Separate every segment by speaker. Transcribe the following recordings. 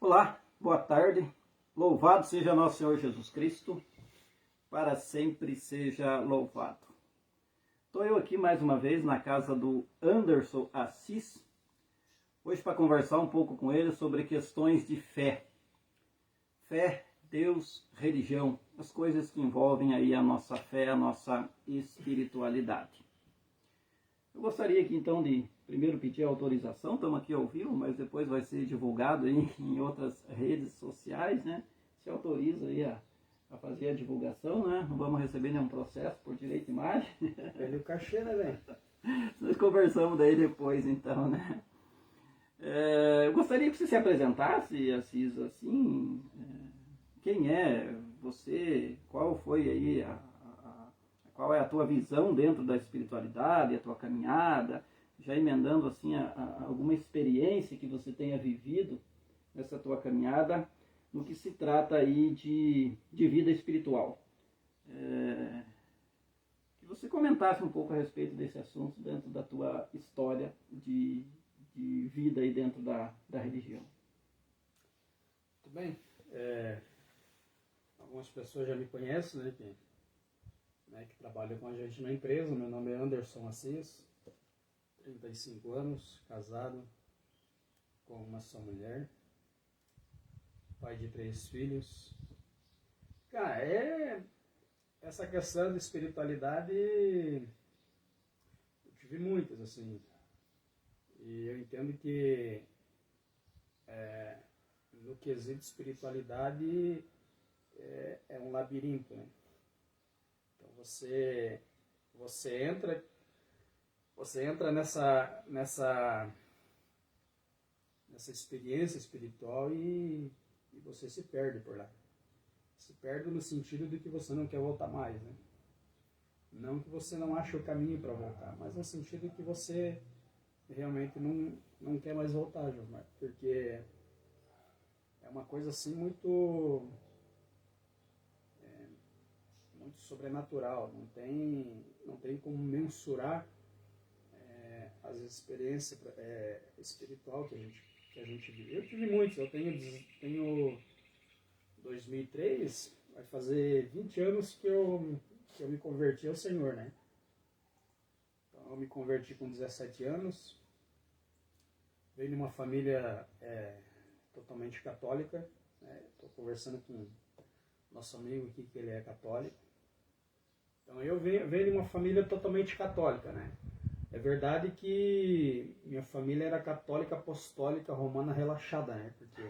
Speaker 1: Olá, boa tarde. Louvado seja nosso Senhor Jesus Cristo, para sempre seja louvado. Estou eu aqui mais uma vez na casa do Anderson Assis, hoje para conversar um pouco com ele sobre questões de fé. Fé, Deus, religião, as coisas que envolvem aí a nossa fé, a nossa espiritualidade. Eu gostaria aqui então de primeiro pedir autorização, estamos aqui ao vivo, mas depois vai ser divulgado aí em outras redes sociais, né? Se autoriza aí a fazer a divulgação, né? Não vamos receber nenhum processo por direito de imagem.
Speaker 2: Perdeu o cachê, né, velho?
Speaker 1: Nós conversamos daí depois, então, né? Eu gostaria que você se apresentasse, Assis, assim, quem é você, qual foi aí qual é a tua visão dentro da espiritualidade, a tua caminhada, já emendando assim alguma experiência que você tenha vivido nessa tua caminhada, no que se trata aí de vida espiritual. Que você comentasse um pouco a respeito desse assunto dentro da tua história de vida aí dentro da religião.
Speaker 2: Muito bem. Algumas pessoas já me conhecem, né, que trabalham com a gente na empresa. Meu nome é Anderson Assis, 35 anos, casado com uma só mulher, pai de 3 filhos. Cara, essa questão de espiritualidade, eu tive muitas, assim, e eu entendo que no quesito espiritualidade é um labirinto, né? Então você entra nessa experiência espiritual e você se perde por lá. Se perde no sentido de que você não quer voltar mais, né? Não que você não ache o caminho para voltar, mas no sentido que você realmente não quer mais voltar, Josmar, porque é uma coisa assim muito sobrenatural, não tem como mensurar as experiências espiritual que a gente vive. Eu tive muitos, eu tenho 2003, vai fazer 20 anos que eu me converti ao Senhor, né? Então eu me converti com 17 anos, venho de uma família totalmente católica, né? Estou conversando com nosso amigo aqui que ele é católico. Então eu venho de uma família totalmente católica, né? É verdade que minha família era católica, apostólica, romana relaxada, né? Porque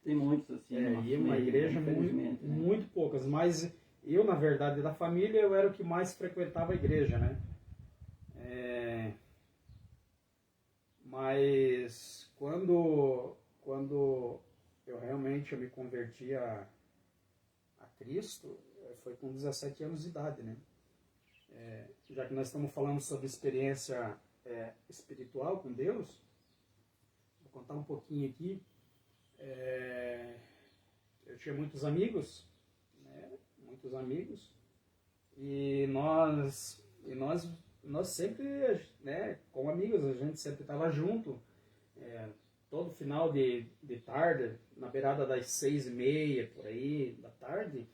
Speaker 1: tem muitos assim.
Speaker 2: Ia uma igreja muito poucas, mas eu, na verdade, da família, eu era o que mais frequentava a igreja, né? Mas quando eu realmente me converti a Cristo, foi com 17 anos de idade, né? Já que nós estamos falando sobre experiência espiritual com Deus, vou contar um pouquinho aqui. Eu tinha muitos amigos, né? Muitos amigos, e nós sempre, né, como amigos, a gente sempre estava junto, todo final de tarde, na beirada das 6h30, por aí, da tarde.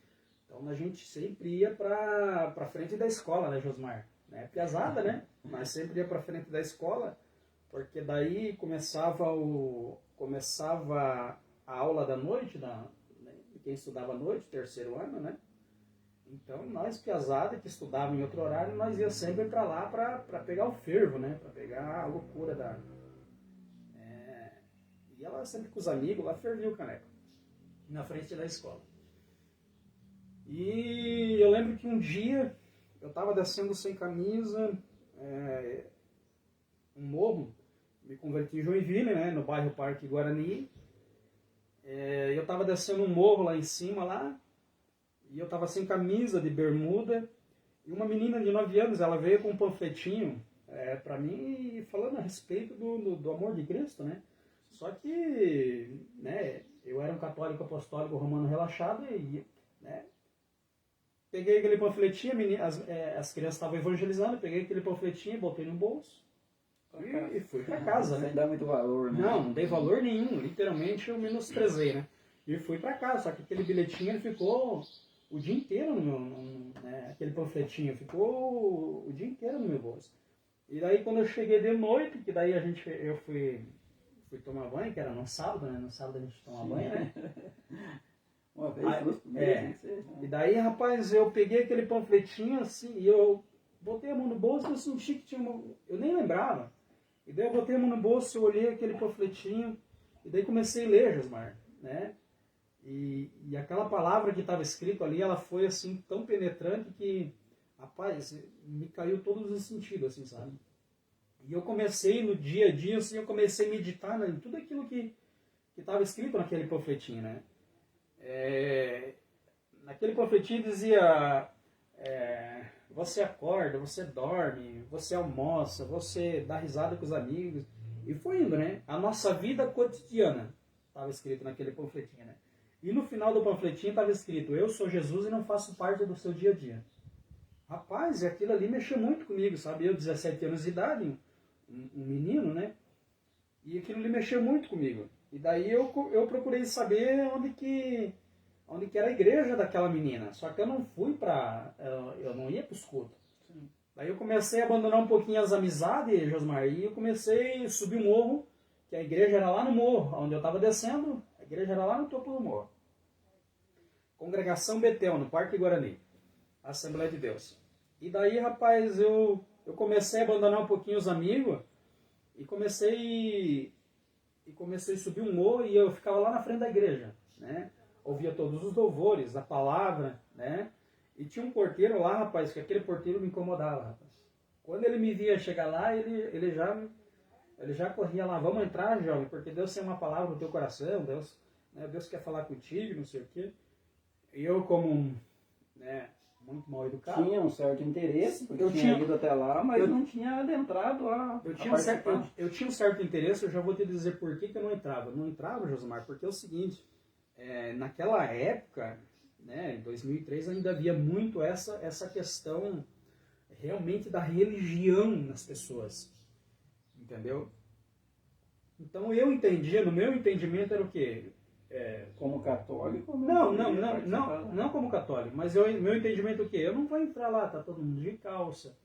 Speaker 2: Então a gente sempre ia para frente da escola, né, Josmar? Né? Piazada, né? Mas sempre ia para frente da escola, porque daí começava a aula da noite, de quem estudava à noite, terceiro ano, né? Então nós, piazada, que estudavam em outro horário, nós ia sempre para lá para pegar o fervo, né? Para pegar a loucura da... E ela sempre com os amigos, lá fervia o caneco, na frente da escola. E eu lembro que um dia eu estava descendo sem camisa, um morro, me converti em Joinville, né, no bairro Parque Guarani. Eu estava descendo um morro lá em cima, lá, e eu estava sem camisa, de bermuda, e uma menina de 9 anos, ela veio com um panfletinho para mim, falando a respeito do amor de Cristo, né? Só que, né, eu era um católico apostólico romano relaxado e, né, peguei aquele panfletinho, as crianças estavam evangelizando, peguei aquele panfletinho, botei no bolso, E fui para casa, né?
Speaker 1: Sem dar muito valor, né?
Speaker 2: Não dei valor nenhum, literalmente eu menosprezei, né? E fui para casa, só que aquele bilhetinho ele ficou o dia inteiro no meu, né? Aquele panfletinho ficou o dia inteiro no meu bolso. E daí quando eu cheguei de noite, que daí eu fui tomar banho, que era no sábado, né? No sábado a gente toma banho, né?
Speaker 1: Uma vez, duas por mês, tem que ser.
Speaker 2: E daí, rapaz, eu peguei aquele panfletinho assim, e eu botei a mão no bolso e eu senti que tinha eu nem lembrava. E daí eu botei a mão no bolso, eu olhei aquele panfletinho, e daí comecei a ler, Josmar, né? E aquela palavra que estava escrito ali, ela foi assim, tão penetrante que, rapaz, me caiu todos os sentidos, assim, sabe? E eu comecei no dia a dia, assim, eu comecei a meditar em tudo aquilo que estava escrito naquele panfletinho, né? Naquele panfletinho dizia, você acorda, você dorme, você almoça, você dá risada com os amigos, e foi indo, né? A nossa vida cotidiana estava escrito naquele panfletinho, né? E no final do panfletinho estava escrito, eu sou Jesus e não faço parte do seu dia a dia. Rapaz, e aquilo ali mexeu muito comigo, sabe? Eu, 17 anos de idade, um menino, né? E aquilo ali mexeu muito comigo. E daí eu procurei saber onde que era a igreja daquela menina. Só que eu não fui eu não ia para os cultos. Sim. Daí eu comecei a abandonar um pouquinho as amizades, Josmar, e eu comecei a subir o morro, que a igreja era lá no morro, onde eu estava descendo, a igreja era lá no topo do morro. Congregação Betel, no Parque Guarani, Assembleia de Deus. E daí, rapaz, eu comecei a abandonar um pouquinho os amigos, e comecei a subir um morro, e eu ficava lá na frente da igreja, né? Ouvia todos os louvores, a palavra, né? E tinha um porteiro lá, rapaz, que aquele porteiro me incomodava, rapaz. Quando ele me via chegar lá, ele já corria lá, vamos entrar, jovem, porque Deus tem uma palavra no teu coração, Deus quer falar contigo, não sei o quê. E eu, como muito mal educado...
Speaker 1: Tinha um certo interesse, porque eu tinha ido até lá, mas eu não tinha adentrado
Speaker 2: eu tinha um certo interesse, eu já vou te dizer por que eu não entrava. Não entrava, Josimar, porque é o seguinte, naquela época, né, em 2003, ainda havia muito essa questão realmente da religião nas pessoas. Entendeu? Então eu entendia, no meu entendimento era o quê?
Speaker 1: Como católico?
Speaker 2: Não como católico, mas meu entendimento é o quê? Eu não vou entrar lá, tá todo mundo de calça,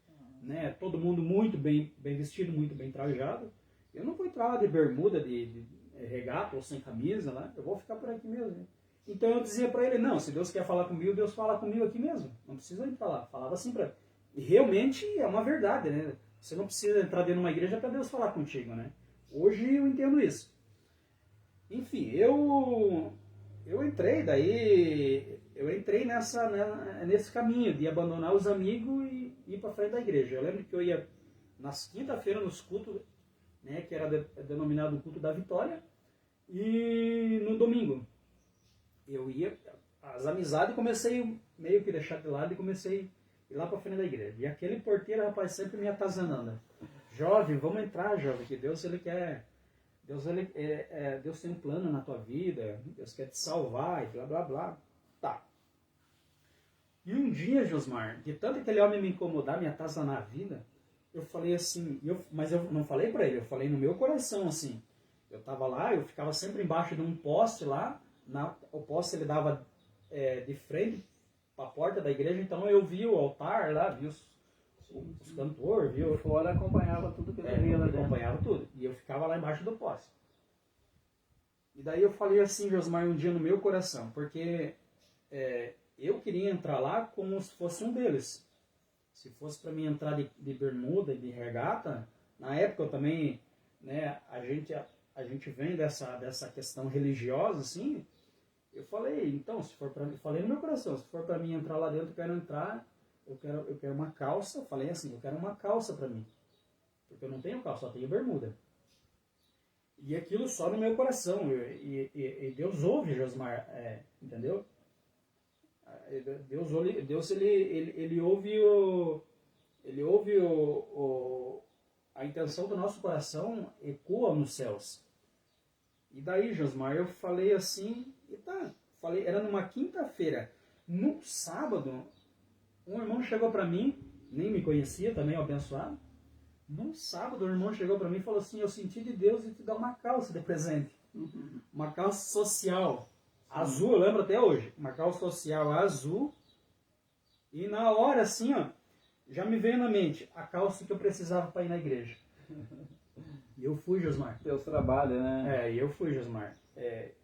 Speaker 2: né? Todo mundo muito bem vestido, muito bem trajado. Eu não vou entrar lá de bermuda, de regata ou sem camisa lá, eu vou ficar por aqui mesmo. Então eu dizia para ele, não, se Deus quer falar comigo, Deus fala comigo aqui mesmo, não precisa ir para lá. Falava assim para ele. E realmente é uma verdade, né? Você não precisa entrar dentro de uma igreja para Deus falar contigo, né? Hoje eu entendo isso. Enfim, eu entrei, nesse caminho de abandonar os amigos e ir para frente da igreja. Eu lembro que eu ia nas quinta-feiras nos cultos, né, que era denominado o culto da vitória, e no domingo eu ia, as amizades comecei meio que deixar de lado e comecei a ir lá para frente da igreja. E aquele porteiro, rapaz, sempre me atazanando. Jovem, vamos entrar, jovem, que Deus ele quer... Deus tem um plano na tua vida, Deus quer te salvar e blá blá blá. Tá. E um dia, Josmar, de tanto aquele homem me incomodar, me atazanar a vida, eu falei assim, mas eu não falei para ele, eu falei no meu coração assim. Eu tava lá, eu ficava sempre embaixo de um poste lá, o poste ele dava de frente para a porta da igreja, então eu vi o altar lá, vi os cantores, viu?
Speaker 1: Fora acompanhava tudo que ele via lá dentro.
Speaker 2: Acompanhava tudo. E eu ficava lá embaixo do poste. E daí eu falei assim, Josmar, um dia no meu coração, porque eu queria entrar lá como se fosse um deles. Se fosse para mim entrar de bermuda e de regata, na época eu também, né, a gente vem dessa questão religiosa, assim, eu falei, então, se for para mim, falei no meu coração, se for para mim entrar lá dentro, eu quero entrar. Eu quero uma calça, falei assim, eu quero uma calça para mim. Porque eu não tenho calça, só tenho bermuda. E aquilo sobe no meu coração. E Deus ouve, Josmar, entendeu? Deus ele ouve a intenção do nosso coração ecoa nos céus. E daí, Josmar, eu falei assim, era numa quinta-feira. No sábado, um irmão chegou para mim, nem me conhecia, também abençoado, Num sábado, o irmão chegou para mim e falou assim, eu senti de Deus de te dar uma calça de presente. Uma calça social, azul, eu lembro até hoje. Uma calça social azul. E na hora, assim, ó, já me veio na mente a calça que eu precisava para ir na igreja. E eu fui, Josmar.
Speaker 1: Deus trabalha, né?
Speaker 2: Eu fui, Josmar.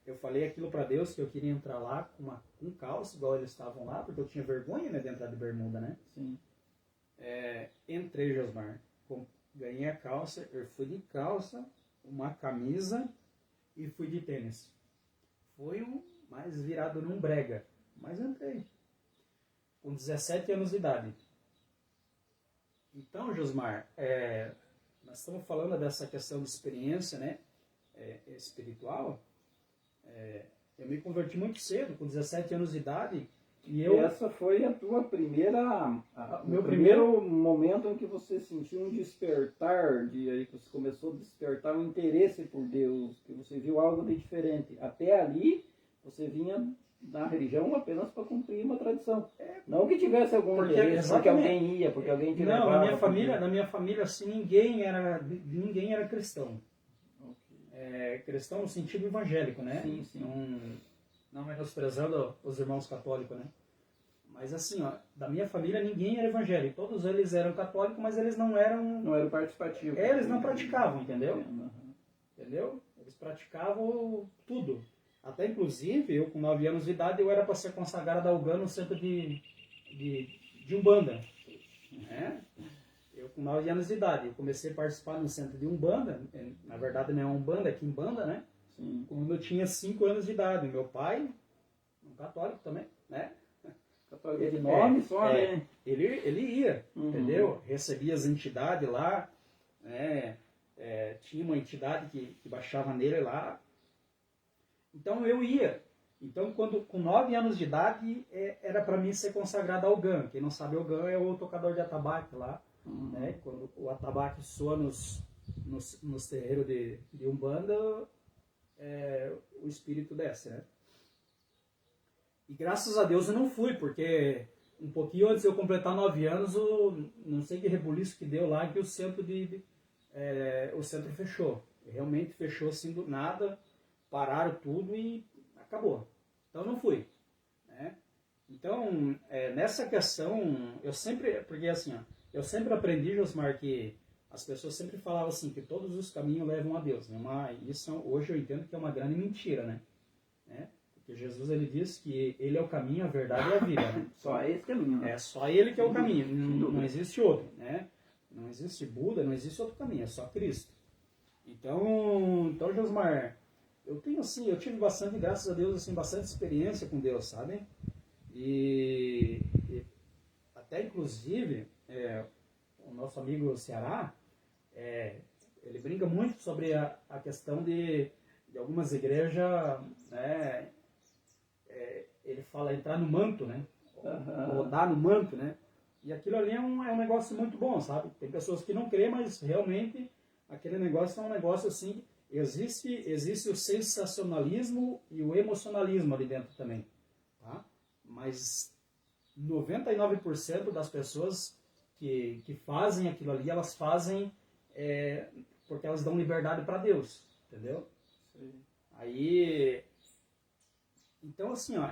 Speaker 2: Eu falei aquilo para Deus, que eu queria entrar lá com calça, igual eles estavam lá, porque eu tinha vergonha, né, de entrar de bermuda, né?
Speaker 1: Sim.
Speaker 2: Entrei, Josmar. Ganhei a calça, eu fui de calça, uma camisa e fui de tênis. Foi mais virado num brega, mas entrei. Com 17 anos de idade. Então, Josmar, nós estamos falando dessa questão de experiência, né, espiritual. Eu me converti muito cedo, com 17 anos de idade. E
Speaker 1: essa foi a tua primeira...
Speaker 2: meu
Speaker 1: primeiro momento em que você sentiu um despertar, aí que você começou a despertar um interesse por Deus, que você viu algo de diferente. Até ali, você vinha na religião apenas para cumprir uma tradição. Não que tivesse algum interesse, porque alguém ia, porque alguém te levava.
Speaker 2: Não, na minha família, assim, ninguém era cristão. Cristão no sentido evangélico, né?
Speaker 1: Sim, sim.
Speaker 2: Não menosprezando os irmãos católicos, né? Mas assim, ó, da minha família ninguém era evangélico. Todos eles eram católicos, mas eles não eram...
Speaker 1: Não eram participativos.
Speaker 2: Eles não praticavam, entendeu?
Speaker 1: Uhum.
Speaker 2: Entendeu? Eles praticavam tudo. Até inclusive, eu com 9 anos de idade, eu era para ser consagrado ao GAN no centro de Umbanda. Né? Eu com 9 anos de idade, eu comecei a participar no centro de Umbanda. Na verdade não é Umbanda, é Quimbanda, né?
Speaker 1: Sim.
Speaker 2: Quando eu tinha 5 anos de idade. Meu pai, um católico também, né?
Speaker 1: Católico de nome só, né?
Speaker 2: Ele ia, entendeu? Recebia as entidades lá, né? Tinha uma entidade que baixava nele lá. Então eu ia. Então, com 9 anos de idade, era para mim ser consagrado ao GAN. Quem não sabe, o GAN é o tocador de atabaque lá. Né? Quando o atabaque soa nos terreiros de Umbanda, o espírito desce, né? E graças a Deus eu não fui, porque um pouquinho antes de eu completar 9 anos, não sei que rebuliço que deu lá, que o centro o centro fechou. Realmente fechou assim do nada, pararam tudo e acabou. Então eu não fui. Né? Então, nessa questão, porque assim, ó, eu sempre aprendi, Josmar, que as pessoas sempre falavam assim, que todos os caminhos levam a Deus. Né? Isso hoje eu entendo que é uma grande mentira, né? Porque Jesus, ele diz que ele é o caminho, a verdade e a vida. Né?
Speaker 1: Só esse caminho. Né?
Speaker 2: É só ele que é o caminho, não existe outro. Né? Não existe Buda, não existe outro caminho, é só Cristo. Então Josmar, eu tive bastante, graças a Deus, assim, bastante experiência com Deus, sabe? E até inclusive, o nosso amigo Ceará, ele brinca muito sobre a questão de algumas igrejas, né? Ele fala entrar no manto, né? Rodar no manto, né? E aquilo ali é um negócio muito bom, sabe? Tem pessoas que não creem, mas realmente aquele negócio é um negócio assim. Existe o sensacionalismo e o emocionalismo ali dentro também, tá? Mas 99% das pessoas que fazem aquilo ali, elas fazem porque elas dão liberdade para Deus, entendeu? Sim. Aí, então assim, ó,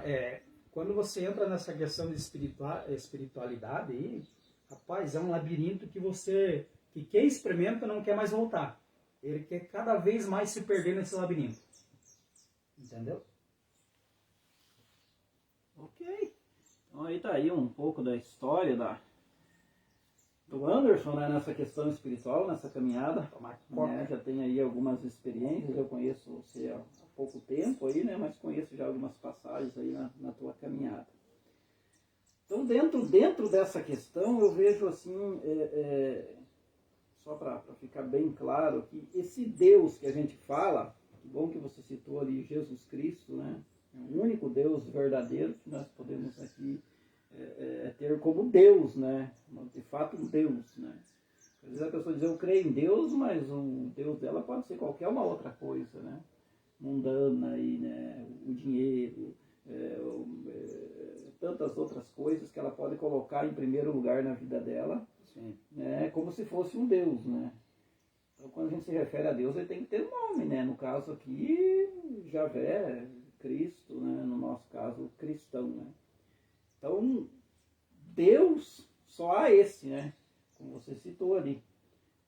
Speaker 2: quando você entra nessa questão de espiritualidade aí, rapaz, é um labirinto que quem experimenta não quer mais voltar. Ele quer cada vez mais se perder nesse labirinto. Entendeu?
Speaker 1: Ok. Então aí tá aí um pouco da história do Anderson, né, nessa questão espiritual, nessa caminhada. Né, já tem aí algumas experiências, eu conheço você há pouco tempo aí, né, mas conheço já algumas passagens aí na tua caminhada. Então dentro dessa questão eu vejo assim, só para ficar bem claro que esse Deus que a gente fala, que bom que você citou ali Jesus Cristo, né, é o único Deus verdadeiro que nós podemos aqui ter como Deus, né? De fato um Deus, né? Às vezes a pessoa diz, eu creio em Deus, mas o Deus dela pode ser qualquer uma outra coisa, né? Mundana aí, né? O dinheiro, tantas outras coisas que ela pode colocar em primeiro lugar na vida dela,
Speaker 2: Sim.
Speaker 1: né, como se fosse um Deus, né? Então, quando a gente se refere a Deus, ele tem que ter um nome, né? No caso aqui, Javé, Cristo, né? No nosso caso, cristão, né? Então, Deus só há esse, né? Como você citou ali.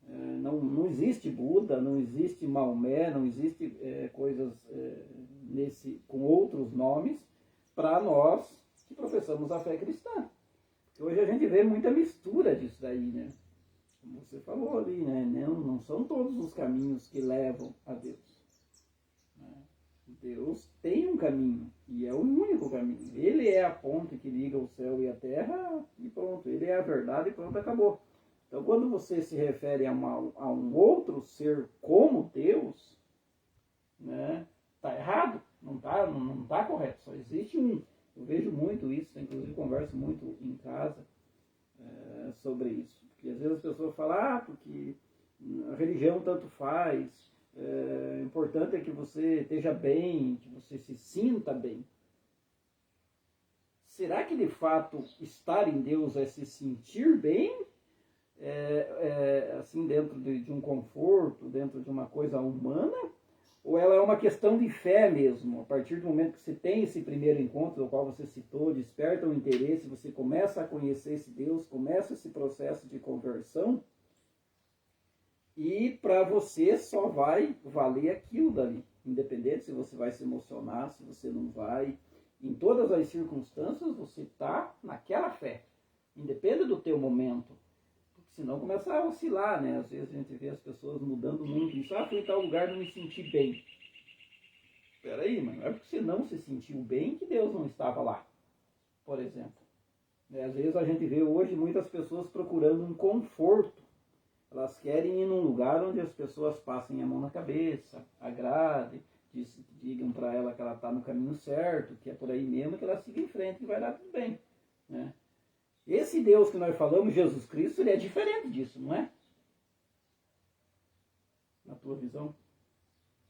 Speaker 1: Não existe Buda, não existe Maomé, não existe coisas com outros nomes para nós que professamos a fé cristã. Porque hoje a gente vê muita mistura disso daí, né? Como você falou ali, né? Não são todos os caminhos que levam a Deus. Deus tem um caminho, e é o único caminho. Ele é a ponte que liga o céu e a terra, e pronto. Ele é a verdade e pronto, acabou. Então, quando você se refere a um outro ser como Deus, né, tá errado, não tá correto, só existe um. Eu vejo muito isso, inclusive converso muito em casa sobre isso. Porque às vezes as pessoas falam, porque a religião tanto faz, o importante é que você esteja bem, que você se sinta bem. Será que de fato estar em Deus é se sentir bem? Assim, dentro de um conforto, dentro de uma coisa humana, ou ela é uma questão de fé mesmo? A partir do momento que você tem esse primeiro encontro, do qual você citou, desperta o interesse, você começa a conhecer esse Deus, começa esse processo de conversão, e para você só vai valer aquilo dali, independente se você vai se emocionar, se você não vai. Em todas as circunstâncias, você está naquela fé, independe do teu momento. Senão começa a oscilar, né? Às vezes a gente vê as pessoas mudando muito. Isso, fui em tal lugar, não me senti bem. Espera aí, mano. Não é porque você não se sentiu bem que Deus não estava lá, por exemplo. Às vezes a gente vê hoje muitas pessoas procurando um conforto. Elas querem ir num lugar onde as pessoas passem a mão na cabeça, agradem, digam para ela que ela está no caminho certo, que é por aí mesmo, que ela siga em frente, que vai dar tudo bem, né? Esse Deus que nós falamos, Jesus Cristo, ele é diferente disso, não é? Na tua visão?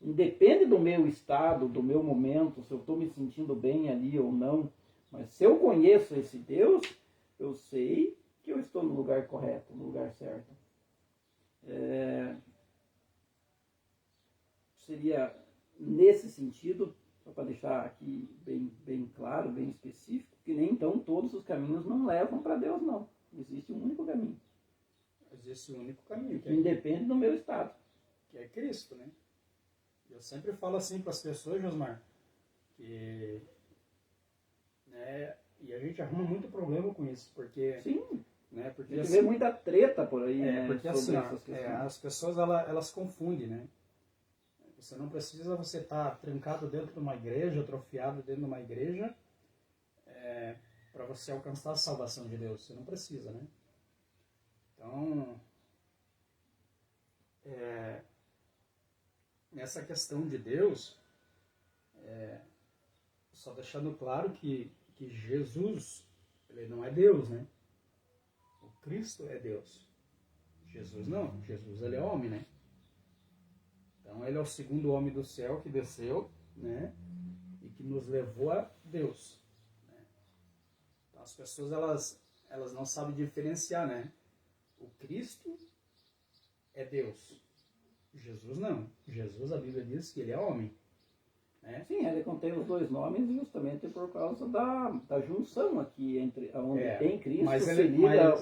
Speaker 1: Independe do meu estado, do meu momento, se eu estou me sentindo bem ali ou não, mas se eu conheço esse Deus, eu sei que eu estou no lugar correto, no lugar certo. Seria nesse sentido, só para deixar aqui bem claro, bem específico, que nem então todos os caminhos não levam para Deus, não. Existe um único caminho.
Speaker 2: Existe um único caminho.
Speaker 1: Que independe do meu estado.
Speaker 2: Que é Cristo, né? Eu sempre falo assim para as pessoas, Josmar, que... né, e a gente arruma muito problema com isso, porque...
Speaker 1: Sim.
Speaker 2: Né, porque
Speaker 1: a gente
Speaker 2: assim,
Speaker 1: vê muita treta por aí, né?
Speaker 2: Porque assim, as pessoas elas confundem, né? Você não precisa você estar trancado dentro de uma igreja, atrofiado dentro de uma igreja, para você alcançar a salvação de Deus. Você não precisa, né? Então, nessa questão de Deus, só deixando claro que Jesus, ele não é Deus, né? O Cristo é Deus. Jesus não. Jesus, ele é homem, né? Então, ele é o segundo homem do céu que desceu, né? E que nos levou a Deus. Né? Então, as pessoas, elas não sabem diferenciar, né? O Cristo é Deus. Jesus não. Jesus, a Bíblia diz que ele é homem. Né?
Speaker 1: Sim, ele contém os dois nomes justamente por causa da junção aqui entre onde tem Cristo,
Speaker 2: mas
Speaker 1: se liga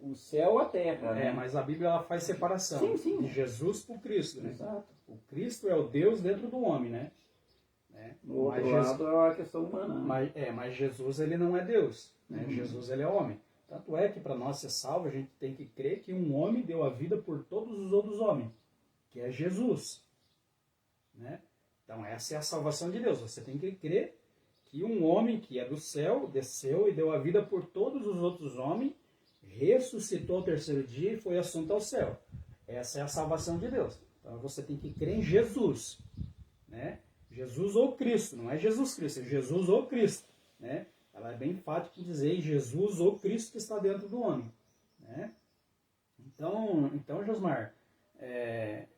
Speaker 1: o céu à terra. Né?
Speaker 2: Mas a Bíblia ela faz separação
Speaker 1: sim.
Speaker 2: de Jesus por Cristo. Né?
Speaker 1: Exato.
Speaker 2: O Cristo é o Deus dentro do homem, né?
Speaker 1: No outro lado é a questão humana. Né?
Speaker 2: Mas Jesus ele não é Deus. Né? Jesus ele é homem. Tanto é que para nós ser salvo a gente tem que crer que um homem deu a vida por todos os outros homens, que é Jesus. Né? Então essa é a salvação de Deus. Você tem que crer que um homem que é do céu desceu e deu a vida por todos os outros homens, ressuscitou ao terceiro dia e foi assunto ao céu. Essa é a salvação de Deus. Então você tem que crer em Jesus. Né? Jesus ou Cristo, não é Jesus Cristo, é Jesus ou Cristo. Né? Ela é bem enfática em dizer Jesus ou Cristo que está dentro do homem. Né? Então Josmar,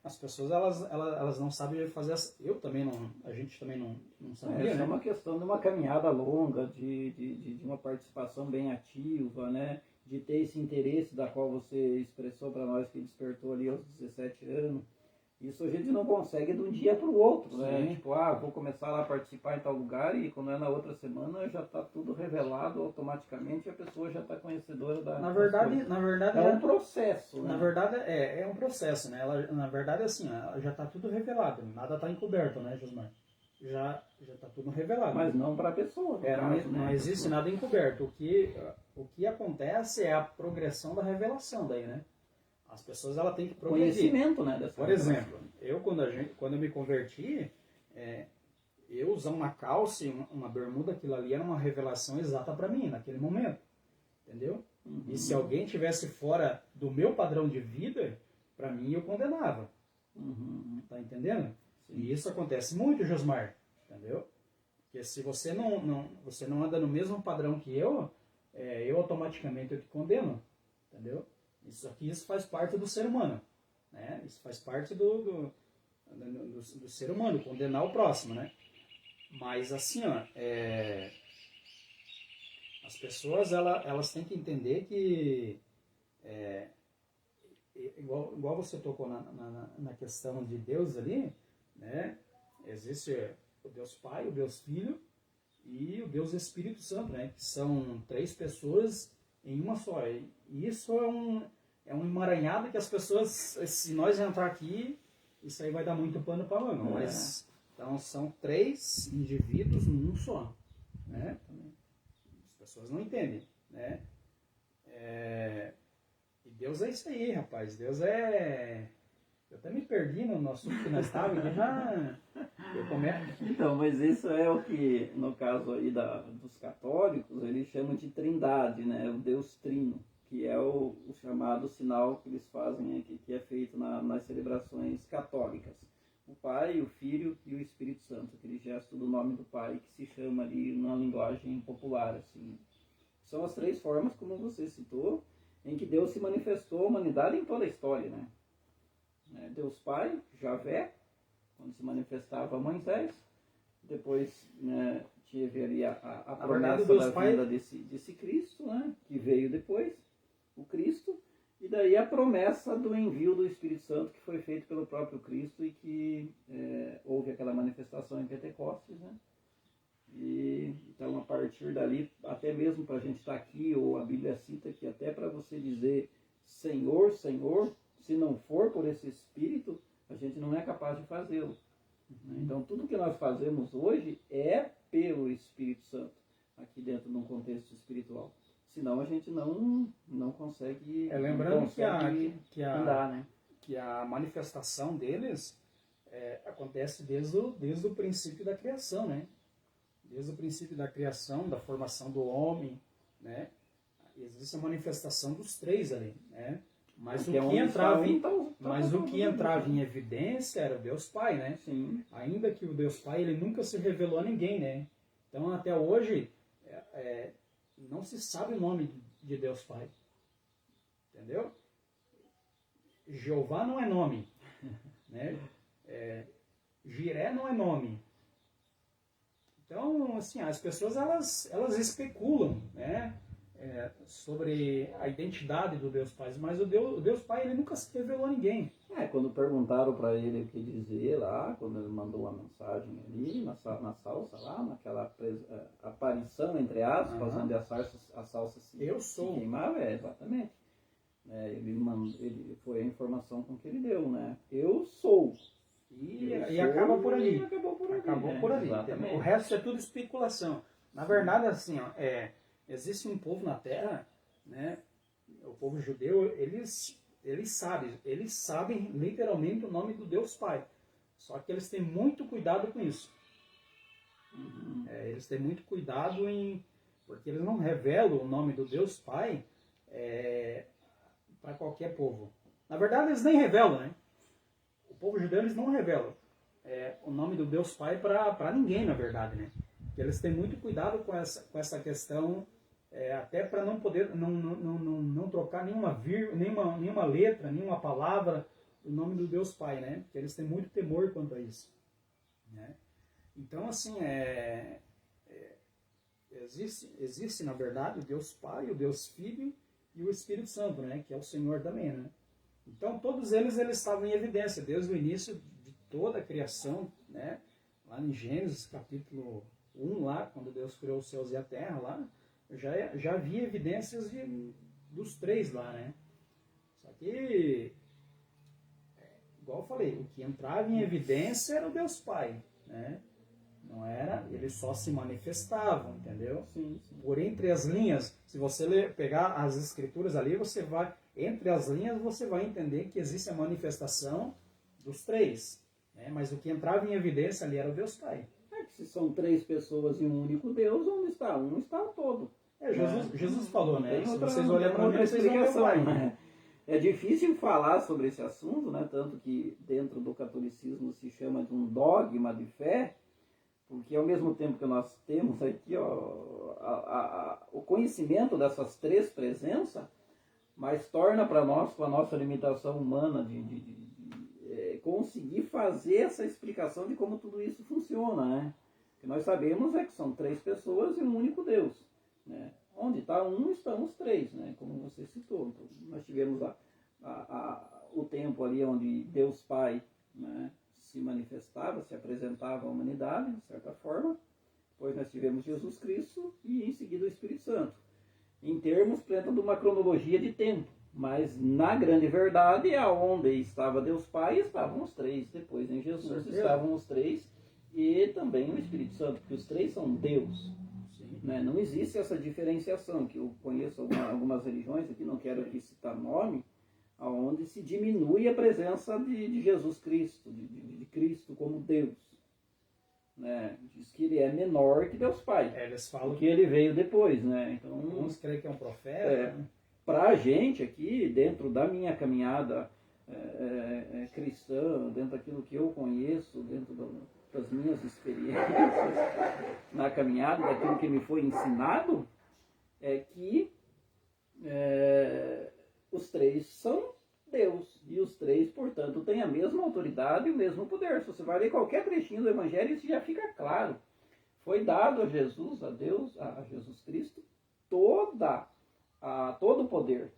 Speaker 2: as pessoas elas não sabem fazer eu também não, a gente também não sabia,
Speaker 1: Essa
Speaker 2: né?
Speaker 1: é uma questão de uma caminhada longa, de uma participação bem ativa, né? De ter esse interesse da qual você expressou para nós que despertou ali aos 17 anos. Isso a gente não consegue de um dia para o outro, né?
Speaker 2: Sim.
Speaker 1: Tipo, vou começar lá a participar em tal lugar e quando é na outra semana já está tudo revelado automaticamente e a pessoa já está conhecedora da
Speaker 2: Na
Speaker 1: das
Speaker 2: verdade,
Speaker 1: coisas.
Speaker 2: na verdade,
Speaker 1: É um processo, né?
Speaker 2: na verdade é um processo, né? Na verdade, assim, já está tudo revelado, nada está encoberto, né, Josmar? Já está tudo revelado.
Speaker 1: Mas não para a pessoa.
Speaker 2: Não existe nada encoberto. O que acontece é a progressão da revelação daí, né? As pessoas ela têm que progredir.
Speaker 1: Conhecimento, né? Dessa
Speaker 2: Por exemplo, eu quando eu me converti, eu usar uma calça e uma bermuda, aquilo ali era uma revelação exata para mim, naquele momento. Entendeu?
Speaker 1: Uhum.
Speaker 2: E se alguém tivesse fora do meu padrão de vida, para mim eu condenava.
Speaker 1: Uhum.
Speaker 2: Tá entendendo?
Speaker 1: Sim.
Speaker 2: E isso acontece muito, Josmar. Entendeu? Porque se você você não anda no mesmo padrão que eu automaticamente eu te condeno. Entendeu? Isso faz parte do ser humano. Né? Isso faz parte do ser humano, condenar o próximo, né? Mas assim, ó, as pessoas elas têm que entender que igual você tocou na questão de Deus ali, né? Existe o Deus Pai, o Deus Filho e o Deus Espírito Santo, né? Que são 3 pessoas em uma só. E isso é um emaranhado que as pessoas, se nós entrar aqui, isso aí vai dar muito pano para manga. Mas então são 3 indivíduos num só, né? As pessoas não entendem, né? E Deus é isso aí, rapaz. Deus é... Eu até me perdi no assunto que nós estávamos, que já...
Speaker 1: Então, mas isso é o que, no caso aí dos católicos, eles chamam de trindade, né? O Deus Trino, que é o chamado sinal que eles fazem aqui, que é feito nas celebrações católicas. O Pai, o Filho e o Espírito Santo, aquele gesto do nome do Pai que se chama ali na linguagem popular, assim. São as 3 formas, como você citou, em que Deus se manifestou à humanidade em toda a história, né? Deus Pai, Javé, quando se manifestava a Moisés, depois, né, tive ali a promessa da vinda desse Cristo, né, que veio depois, o Cristo, e daí a promessa do envio do Espírito Santo que foi feito pelo próprio Cristo e que houve aquela manifestação em Pentecostes, né? E então a partir dali, até mesmo para a gente estar aqui, ou a Bíblia cita que até para você dizer Senhor, Senhor, se não for por esse Espírito, a gente não é capaz de fazê-lo. Então tudo que nós fazemos hoje é pelo Espírito Santo, aqui dentro de um contexto espiritual. Senão a gente não consegue,
Speaker 2: lembrando
Speaker 1: andar, né?
Speaker 2: Que a manifestação deles acontece desde o princípio da criação, né? Desde o princípio da criação, da formação do homem, né? Existe a manifestação dos 3 ali, né? Mas o que entrava em evidência era o Deus Pai, né?
Speaker 1: Sim.
Speaker 2: Ainda que o Deus Pai ele nunca se revelou a ninguém, né? Então até hoje não se sabe o nome de Deus Pai, entendeu? Jeová não é nome, né? Jiré não é nome. Então, assim, as pessoas elas especulam, né? Sobre a identidade do Deus Pai, mas o Deus Pai ele nunca se revelou a ninguém.
Speaker 1: Quando perguntaram para ele o que dizer lá, quando ele mandou uma mensagem ali na salsa lá, naquela aparição entre aspas, onde a salsa se queimava, exatamente. Ele foi a informação com que ele deu, né? Eu sou.
Speaker 2: E acaba por ali.
Speaker 1: Acabou por ali.
Speaker 2: O resto é tudo especulação. Na verdade, assim, ó, existe um povo na Terra, né? O povo judeu, eles sabem literalmente o nome do Deus Pai. Só que eles têm muito cuidado com isso. Eles têm muito cuidado porque eles não revelam o nome do Deus Pai para qualquer povo. Na verdade, eles nem revelam, né? O povo judeu eles não revelam o nome do Deus Pai para ninguém, na verdade, né? Porque eles têm muito cuidado com essa questão. Até para não poder não trocar nenhuma letra, nenhuma palavra, o nome do Deus Pai, né? Porque eles têm muito temor quanto a isso, né? Então, assim, existe, na verdade, o Deus Pai, o Deus Filho e o Espírito Santo, né? Que é o Senhor também, né? Então, todos eles estavam em evidência, desde o início de toda a criação, né? Lá em Gênesis, capítulo 1, lá, quando Deus criou os céus e a terra, lá, já havia evidências dos três lá, né? Só que, igual eu falei, o que entrava em evidência era o Deus Pai, né? Não era, eles só se manifestavam, entendeu?
Speaker 1: Sim, sim.
Speaker 2: Por entre as linhas, se você pegar as escrituras ali, entre as linhas, você vai entender que existe a manifestação dos três, né? Mas o que entrava em evidência ali era o Deus Pai.
Speaker 1: Se são três pessoas e um único Deus, onde está? Um está o todo.
Speaker 2: Jesus falou, né?
Speaker 1: Tem
Speaker 2: Se
Speaker 1: outra,
Speaker 2: vocês olharem para mim, vocês vão ver o
Speaker 1: explicação,
Speaker 2: Pai.
Speaker 1: né? É difícil falar sobre esse assunto, né? Tanto que dentro do catolicismo se chama de um dogma de fé, porque ao mesmo tempo que nós temos aqui o conhecimento dessas três presenças, mas torna para nós, com a nossa limitação humana, de conseguir fazer essa explicação de como tudo isso funciona, né? O que nós sabemos é que são três pessoas e um único Deus, né? Onde está um, estão os três, né? Como você citou. Então, nós tivemos o tempo ali onde Deus Pai, né, se manifestava, se apresentava à humanidade, de certa forma. Depois nós tivemos Jesus Cristo e em seguida o Espírito Santo. Em termos, dentro de uma cronologia de tempo. Mas na grande verdade, aonde estava Deus Pai, estavam os três. Depois em Jesus estavam os três e também o Espírito Santo, porque os três são Deus. Né? Não existe essa diferenciação, que eu conheço algumas religiões, aqui não quero aqui citar nome, onde se diminui a presença de Jesus Cristo, de Cristo como Deus. Né? Diz que ele é menor que Deus Pai,
Speaker 2: Eles falam
Speaker 1: porque ele veio depois. Né? Então,
Speaker 2: uns creem que é um profeta. Né?
Speaker 1: Para a gente aqui, dentro da minha caminhada cristã, dentro daquilo que eu conheço, dentro das minhas experiências na caminhada, daquilo que me foi ensinado, é que os três são Deus. E os três, portanto, têm a mesma autoridade e o mesmo poder. Se você vai ler qualquer trechinho do Evangelho, isso já fica claro. Foi dado a Jesus, a Deus, a Jesus Cristo, todo o poder,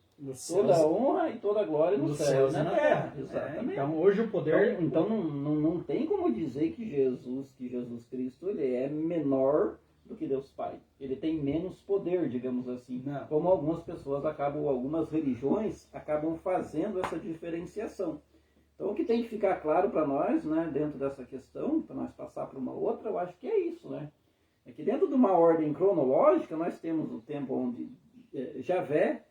Speaker 1: toda a honra e toda a glória nos céus e na terra. Exatamente.
Speaker 2: Então hoje o poder...
Speaker 1: Então não tem como dizer que Jesus Cristo ele é menor do que Deus Pai. Ele tem menos poder, digamos assim.
Speaker 2: Não.
Speaker 1: Como algumas religiões acabam fazendo essa diferenciação. Então o que tem que ficar claro para nós, né, dentro dessa questão, para nós passar para uma outra, eu acho que é isso, né? É que dentro de uma ordem cronológica, nós temos o tempo onde Javé,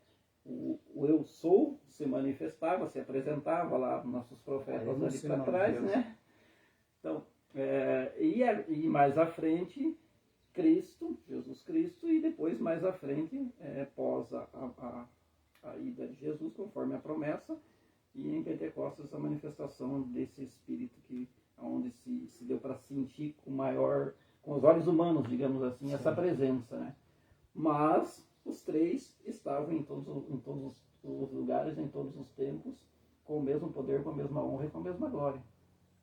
Speaker 1: o eu sou, se manifestava, se apresentava lá para nossos profetas ali para trás, né? Então, e mais à frente, Jesus Cristo, e depois mais à frente, após a ida de Jesus, conforme a promessa, e em Pentecostes a manifestação desse Espírito onde se deu para sentir com os olhos humanos, digamos assim, essa presença, né? Mas os três estavam em todos os lugares, em todos os tempos, com o mesmo poder, com a mesma honra e com a mesma glória.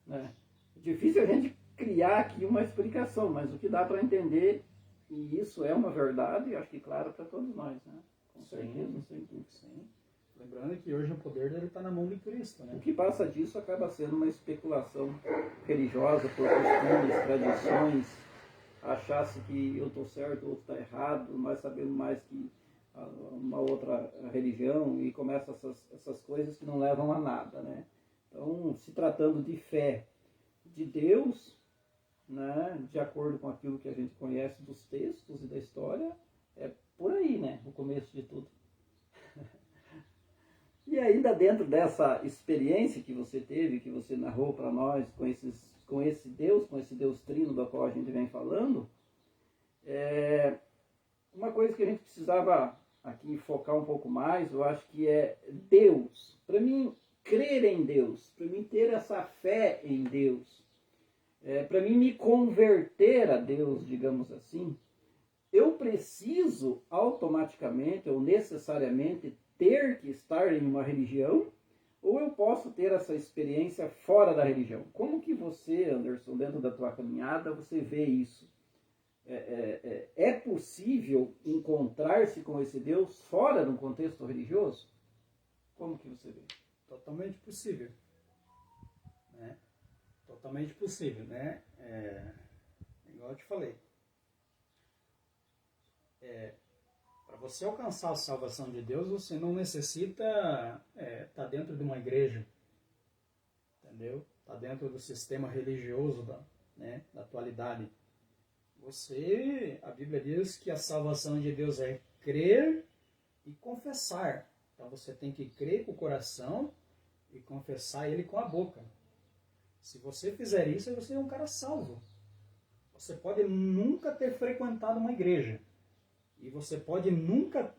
Speaker 1: Né? É difícil a gente criar aqui uma explicação, mas o que dá para entender, e isso é uma verdade, acho que claro para todos nós, né? Com certeza, sem dúvida.
Speaker 2: Sim. Lembrando que hoje o poder dele está na mão de Cristo. Né?
Speaker 1: O que passa disso acaba sendo uma especulação religiosa por costumes, tradições, achasse que eu estou certo, o outro está errado, nós sabemos mais que uma outra religião, e começa essas coisas que não levam a nada, né? Então, se tratando de fé de Deus, né, de acordo com aquilo que a gente conhece dos textos e da história, é por aí, né, o começo de tudo. E ainda dentro dessa experiência que você teve, que você narrou para nós, com esse Deus trino do qual a gente vem falando, uma coisa que a gente precisava aqui focar um pouco mais, eu acho que é Deus. Para mim, crer em Deus, para mim ter essa fé em Deus, para mim me converter a Deus, digamos assim, eu preciso automaticamente ou necessariamente ter que estar em uma religião, ou eu posso ter essa experiência fora da religião. Como que você, Anderson, dentro da tua caminhada, você vê isso? É possível encontrar-se com esse Deus fora do contexto religioso? Como que você vê?
Speaker 2: Totalmente possível. Né? Totalmente possível, né? Igual eu te falei. Para você alcançar a salvação de Deus, você não necessita estar dentro de uma igreja. Entendeu? Estar dentro do sistema religioso da atualidade. A Bíblia diz que a salvação de Deus é crer e confessar. Então você tem que crer com o coração e confessar Ele com a boca. Se você fizer isso, você é um cara salvo. Você pode nunca ter frequentado uma igreja. E você pode nunca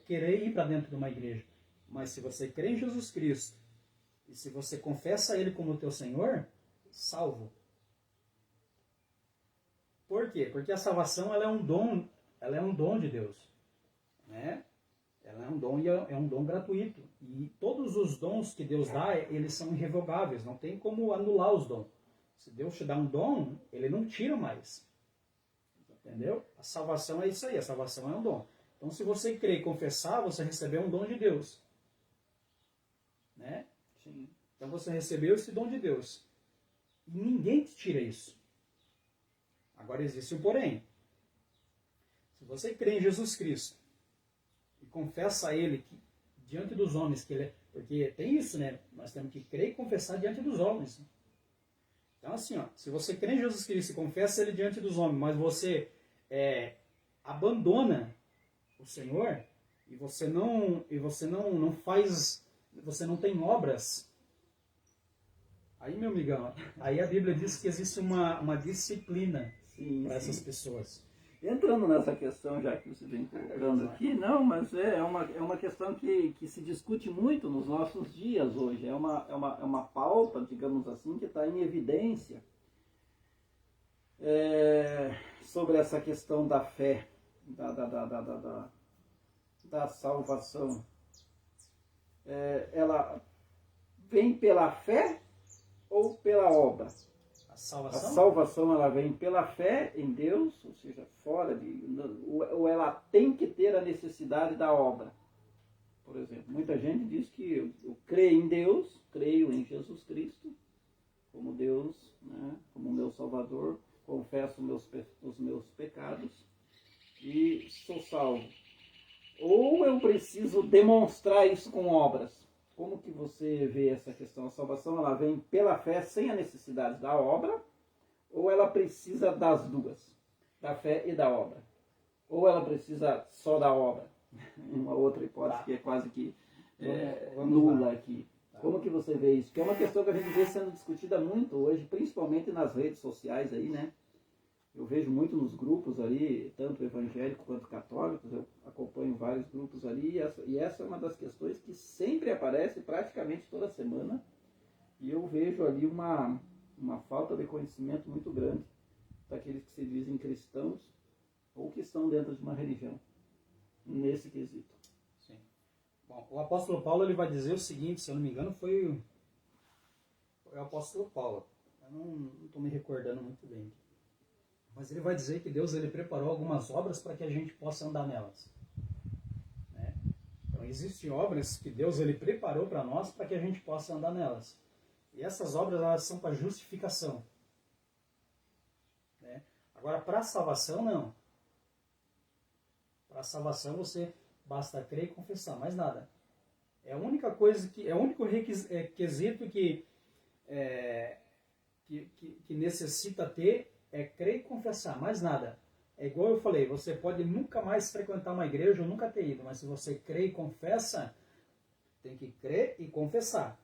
Speaker 2: querer ir para dentro de uma igreja. Mas se você crê em Jesus Cristo, e se você confessa Ele como teu Senhor, salvo. Por quê? Porque a salvação ela é um dom de Deus. Né? Ela é um dom e é um dom gratuito. E todos os dons que Deus dá, eles são irrevogáveis. Não tem como anular os dons. Se Deus te dá um dom, Ele não tira mais. Entendeu? A salvação é isso aí. A salvação é um dom. Então, se você crer e confessar, você recebeu um dom de Deus. Né?
Speaker 1: Sim.
Speaker 2: Então, você recebeu esse dom de Deus. E ninguém te tira isso. Agora, existe um porém. Se você crê em Jesus Cristo, e confessa a Ele diante dos homens que Ele é... Porque tem isso, né? Nós temos que crer e confessar diante dos homens. Então, assim, ó, se você crê em Jesus Cristo e confessa Ele diante dos homens, mas você abandona o Senhor, e você não faz... Você não tem obras... Aí, meu amigão, aí a Bíblia diz que existe uma disciplina para essas pessoas.
Speaker 1: Entrando nessa questão, já que você vem colocando aqui, não, mas é uma questão que se discute muito nos nossos dias hoje. É uma pauta, digamos assim, que está em evidência sobre essa questão da fé, da salvação. Ela vem pela fé ou pela obra? A salvação ela vem pela fé em Deus, ou seja, ou ela tem que ter a necessidade da obra. Por exemplo, muita gente diz que eu creio em Deus, creio em Jesus Cristo como Deus, né, como meu Salvador, confesso os meus pecados e sou salvo. Ou eu preciso demonstrar isso com obras? Como que você vê essa questão? A salvação ela vem pela fé sem a necessidade da obra? Ou ela precisa das duas? Da fé e da obra? Ou ela precisa só da obra? Uma outra hipótese que é quase que nula aqui. Como que você vê isso? Que é uma questão que a gente vê sendo discutida muito hoje, principalmente nas redes sociais aí, né? Eu vejo muito nos grupos ali, tanto evangélicos quanto católicos, eu acompanho vários grupos ali, e essa é uma das questões que sempre aparece praticamente toda semana, e eu vejo ali uma falta de conhecimento muito grande daqueles que se dizem cristãos ou que estão dentro de uma religião, nesse quesito.
Speaker 2: Sim. Bom, o apóstolo Paulo ele vai dizer o seguinte, se eu não me engano, foi o apóstolo Paulo, eu não estou me recordando muito bem. Mas ele vai dizer que Deus ele preparou algumas obras para que a gente possa andar nelas. Né? Então existem obras que Deus ele preparou para nós para que a gente possa andar nelas. E essas obras elas são para justificação. Né? Agora para a salvação não. Para a salvação você basta crer e confessar, mais nada. É a única coisa é o único quesito que necessita ter é crer e confessar, mais nada. É igual eu falei, você pode nunca mais frequentar uma igreja ou nunca ter ido, mas se você crê e confessa, tem que crer e confessar.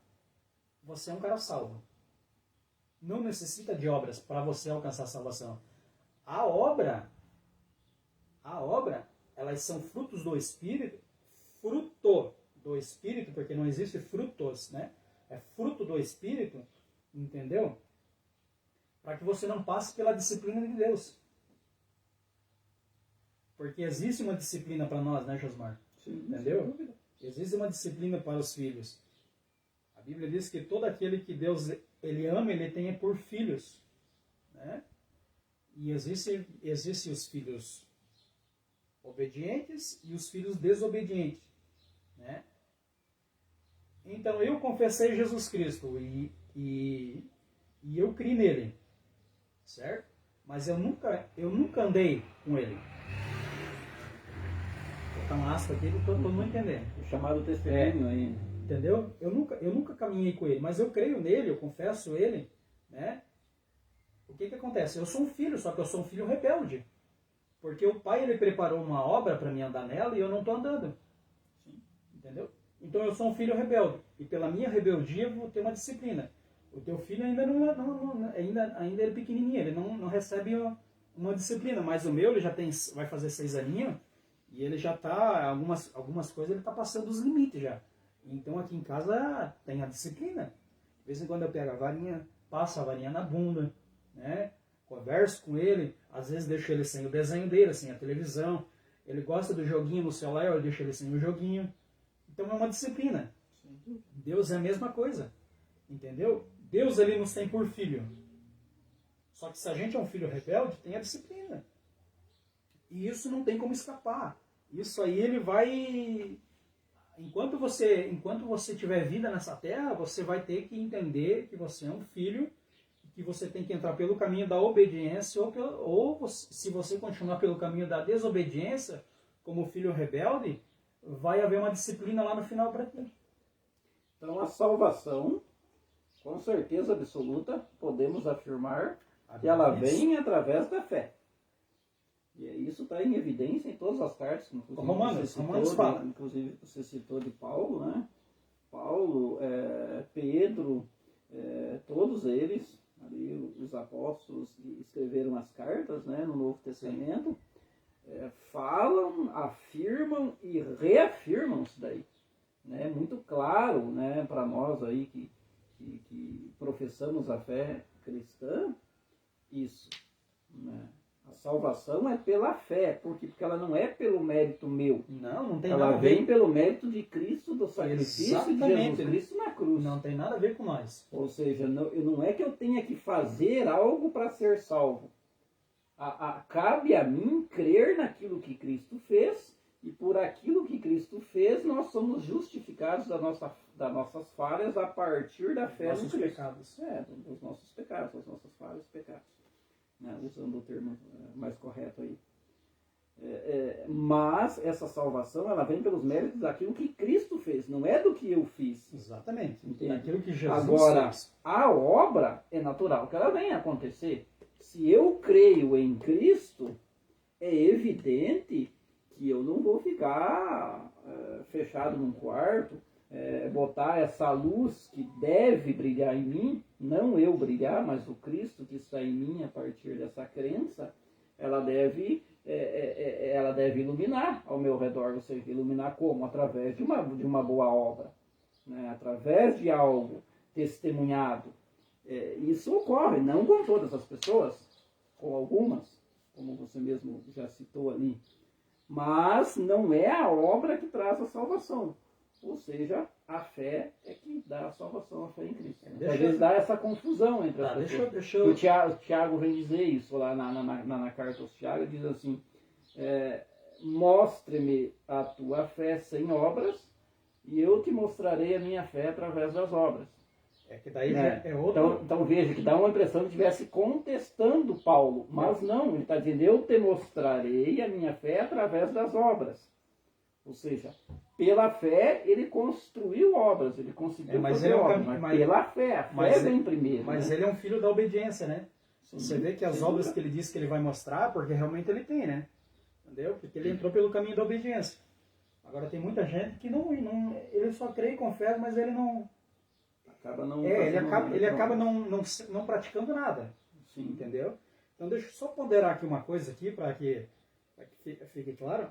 Speaker 2: Você é um cara salvo. Não necessita de obras para você alcançar a salvação. A obra, elas são frutos do Espírito, fruto do Espírito, porque não existe frutos, né? É fruto do Espírito, entendeu? Para que você não passe pela disciplina de Deus. Porque existe uma disciplina para nós, né, Josmar?
Speaker 1: Sim,
Speaker 2: entendeu? Existe uma disciplina para os filhos. A Bíblia diz que todo aquele que Deus ele ama, ele tem por filhos, né? E existem os filhos obedientes e os filhos desobedientes, né? Então eu confessei Jesus Cristo e eu criei nele, certo? Mas eu nunca andei com ele. Vou botar um aspa aqui, todo mundo entendendo.
Speaker 1: O chamado testemunho aí.
Speaker 2: Entendeu? Eu nunca caminhei com ele, mas eu creio nele, eu confesso ele, né? O que acontece? Eu sou um filho, só que eu sou um filho rebelde. Porque o pai, ele preparou uma obra para mim andar nela e eu não estou andando.
Speaker 1: Sim.
Speaker 2: Entendeu? Então eu sou um filho rebelde. E pela minha rebeldia eu vou ter uma disciplina. O teu filho ainda ainda é pequenininho, ele não recebe uma disciplina. Mas o meu, ele já vai fazer 6 aninhos e ele já está, algumas coisas ele está passando os limites já. Então aqui em casa tem a disciplina. De vez em quando eu pego a varinha, passo a varinha na bunda, né? Converso com ele, às vezes deixo ele sem o desenho dele, sem a televisão. Ele gosta do joguinho no celular, eu deixo ele sem o joguinho. Então é uma disciplina. Sim. Deus é a mesma coisa, entendeu? Deus ele nos tem por filho. Só que se a gente é um filho rebelde, tem a disciplina. E isso não tem como escapar. Isso aí ele vai... Enquanto você tiver vida nessa terra, você vai ter que entender que você é um filho, que você tem que entrar pelo caminho da obediência, ou se você continuar pelo caminho da desobediência, como filho rebelde, vai haver uma disciplina lá no final para ti.
Speaker 1: Então a salvação, com certeza absoluta, podemos afirmar que ela vem através da fé. E isso está em evidência em todas as cartas, inclusive
Speaker 2: Romanos fala.
Speaker 1: Inclusive você citou de Paulo, né? Paulo, Pedro, todos eles, ali, os apóstolos que escreveram as cartas, né, no Novo Testamento, falam, afirmam e reafirmam isso daí. Né? Muito claro, né, para nós aí que professamos a fé cristã, isso, né? A salvação é pela fé, porque ela não é pelo mérito meu.
Speaker 2: Não tem
Speaker 1: ela
Speaker 2: nada a ver.
Speaker 1: Ela vem pelo mérito de Cristo, do sacrifício de Jesus Cristo na cruz.
Speaker 2: Não tem nada a ver com nós.
Speaker 1: Ou seja, não é que eu tenha que fazer algo para ser salvo. Cabe a mim crer naquilo que Cristo fez, e por aquilo que Cristo fez, nós somos justificados das nossas falhas a partir da fé
Speaker 2: nos nossos pecados.
Speaker 1: Dos nossos pecados, das nossas falhas e pecados. Né, usando o termo mais correto aí. Mas essa salvação, ela vem pelos méritos daquilo que Cristo fez, não é do que eu fiz.
Speaker 2: Exatamente.
Speaker 1: Entende?
Speaker 2: Daquilo que Jesus
Speaker 1: Agora,
Speaker 2: fez.
Speaker 1: a obra é natural que ela venha acontecer. Se eu creio em Cristo, é evidente que eu não vou ficar fechado num quarto, botar essa luz que deve brilhar em mim, não eu brilhar, mas o Cristo que está em mim a partir dessa crença, ela deve iluminar ao meu redor. Ou seja, iluminar como? Através de uma boa obra, né? Através de algo testemunhado. Isso ocorre, não com todas as pessoas, com algumas, como você mesmo já citou ali, mas não é a obra que traz a salvação. Ou seja, a fé é que dá a salvação, a fé em Cristo. Às vezes dá essa confusão entre as pessoas. O Tiago vem dizer isso lá na carta aos Tiago, diz assim, mostre-me a tua fé sem obras, e eu te mostrarei a minha fé através das obras.
Speaker 2: Que daí já é outro...
Speaker 1: Então veja que dá uma impressão que estivesse contestando Paulo, mas não, ele está dizendo, eu te mostrarei a minha fé através das obras. Ou seja, pela fé ele construiu obras, ele conseguiu fazer obras, mas pela fé, a fé vem primeiro.
Speaker 2: Mas ele é um filho da obediência, né? Sim, você vê que as obras que ele disse que ele vai mostrar, porque realmente ele tem, né? Entendeu? Porque ele entrou pelo caminho da obediência. Agora tem muita gente que ele só crê e confessa, mas ele não... ele acaba não praticando nada. Sim. Entendeu? Então deixa eu só ponderar aqui uma coisa aqui, para que fique claro.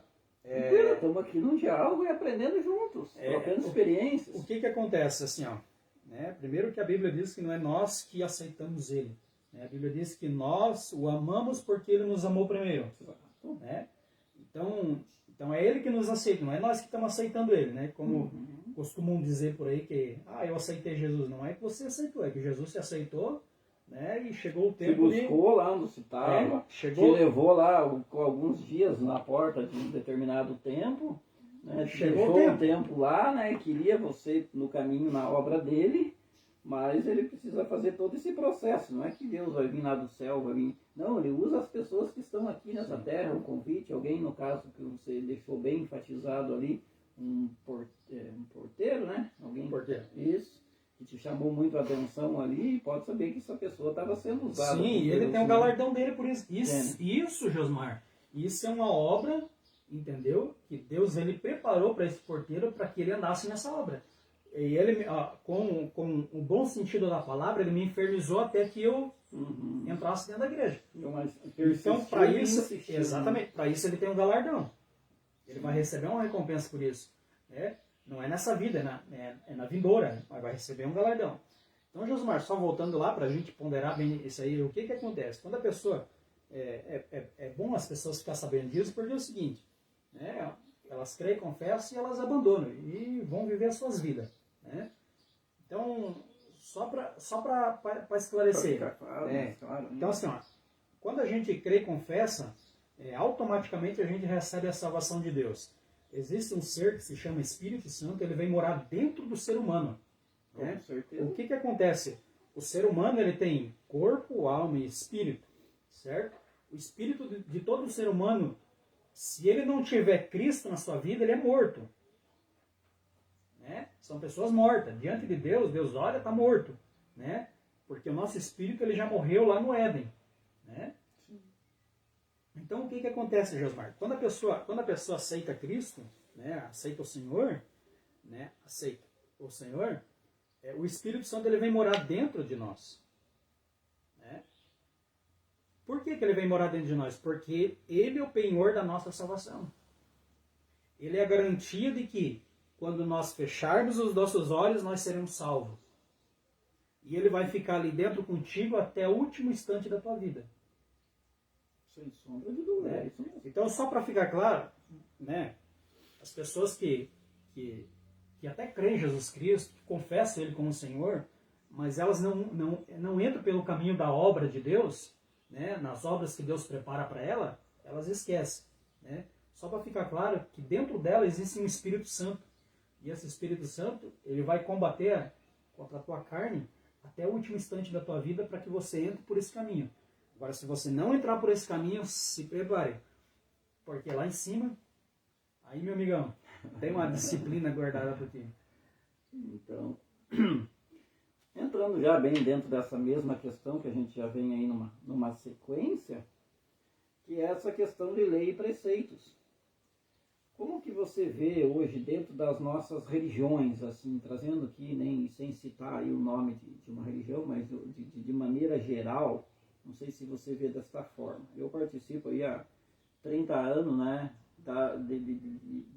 Speaker 1: Estamos aqui num diálogo e aprendendo juntos, trocando experiências.
Speaker 2: O que acontece assim, ó, né? Primeiro que a Bíblia diz que não é nós que aceitamos ele, né? A Bíblia diz que nós o amamos porque ele nos amou primeiro, né? Então Então é ele que nos aceita, não é nós que estamos aceitando ele, né? Como costumam dizer por aí que, eu aceitei Jesus. Não é que você aceitou, é que Jesus se aceitou, né? E chegou o tempo
Speaker 1: te buscou lá onde você estava,
Speaker 2: chegou,
Speaker 1: te levou lá com alguns dias na porta de um determinado tempo, né?
Speaker 2: Chegou
Speaker 1: deixou
Speaker 2: o
Speaker 1: um tempo lá, né? Queria você no caminho, na obra dele, mas ele precisa fazer todo esse processo. Não é que Deus vai vir lá do céu, vai vir... Não, ele usa as pessoas que estão aqui nessa terra, um convite, alguém, no caso que você deixou bem enfatizado ali, um porteiro, né? Alguém,
Speaker 2: porteiro.
Speaker 1: Isso, que te chamou muito a atenção ali, pode saber que essa pessoa estava sendo usada.
Speaker 2: Sim, ele tem um galardão dele por isso. Isso, Josmar, isso é uma obra, entendeu? Que Deus ele preparou para esse porteiro para que ele andasse nessa obra. E ele, com o bom sentido da palavra, ele me infernizou até que eu entrasse dentro da igreja. Então, para isso, exatamente, para isso ele tem um galardão. Ele vai receber uma recompensa por isso. Né? Não é nessa vida, é na vindoura, mas vai receber um galardão. Então, Josmar, só voltando lá para a gente ponderar bem isso aí, o que acontece? Quando a pessoa, é bom as pessoas ficarem sabendo disso, porque é o seguinte, né? Elas creem, confessam e elas abandonam e vão viver as suas vidas. Né? Então, só para esclarecer.
Speaker 1: Claro.
Speaker 2: Então, assim, quando a gente crê e confessa, automaticamente a gente recebe a salvação de Deus. Existe um ser que se chama Espírito Santo, ele vem morar dentro do ser humano. Né? O que acontece? O ser humano ele tem corpo, alma e espírito, certo? O espírito de todo ser humano, se ele não tiver Cristo na sua vida, ele é morto. Né? São pessoas mortas. Diante de Deus, Deus olha, está morto. Né? Porque o nosso espírito ele já morreu lá no Éden. Né? Então o que acontece, Josmar? Quando a pessoa aceita Cristo, né? Aceita o Senhor, né? Aceita o Senhor, o Espírito Santo ele vem morar dentro de nós. Né? Por que ele vem morar dentro de nós? Porque ele é o penhor da nossa salvação. Ele é a garantia de que quando nós fecharmos os nossos olhos, nós seremos salvos. E ele vai ficar ali dentro contigo até o último instante da tua vida.
Speaker 1: Sem sombra de dúvida.
Speaker 2: Então, só para ficar claro, né, as pessoas que até creem em Jesus Cristo, que confessam Ele como Senhor, mas elas não entram pelo caminho da obra de Deus, né, nas obras que Deus prepara para ela, elas esquecem. Né? Só para ficar claro que dentro dela existe um Espírito Santo. E esse Espírito Santo, ele vai combater contra a tua carne até o último instante da tua vida para que você entre por esse caminho. Agora, se você não entrar por esse caminho, se prepare. Porque lá em cima, aí, meu amigão, tem uma disciplina guardada para ti.
Speaker 1: Então, entrando já bem dentro dessa mesma questão que a gente já vem aí numa sequência, que é essa questão de lei e preceitos. Como que você vê hoje dentro das nossas religiões, assim, trazendo aqui, nem sem citar aí o nome de uma religião, mas de maneira geral, não sei se você vê desta forma. Eu participo aí há 30 anos, né,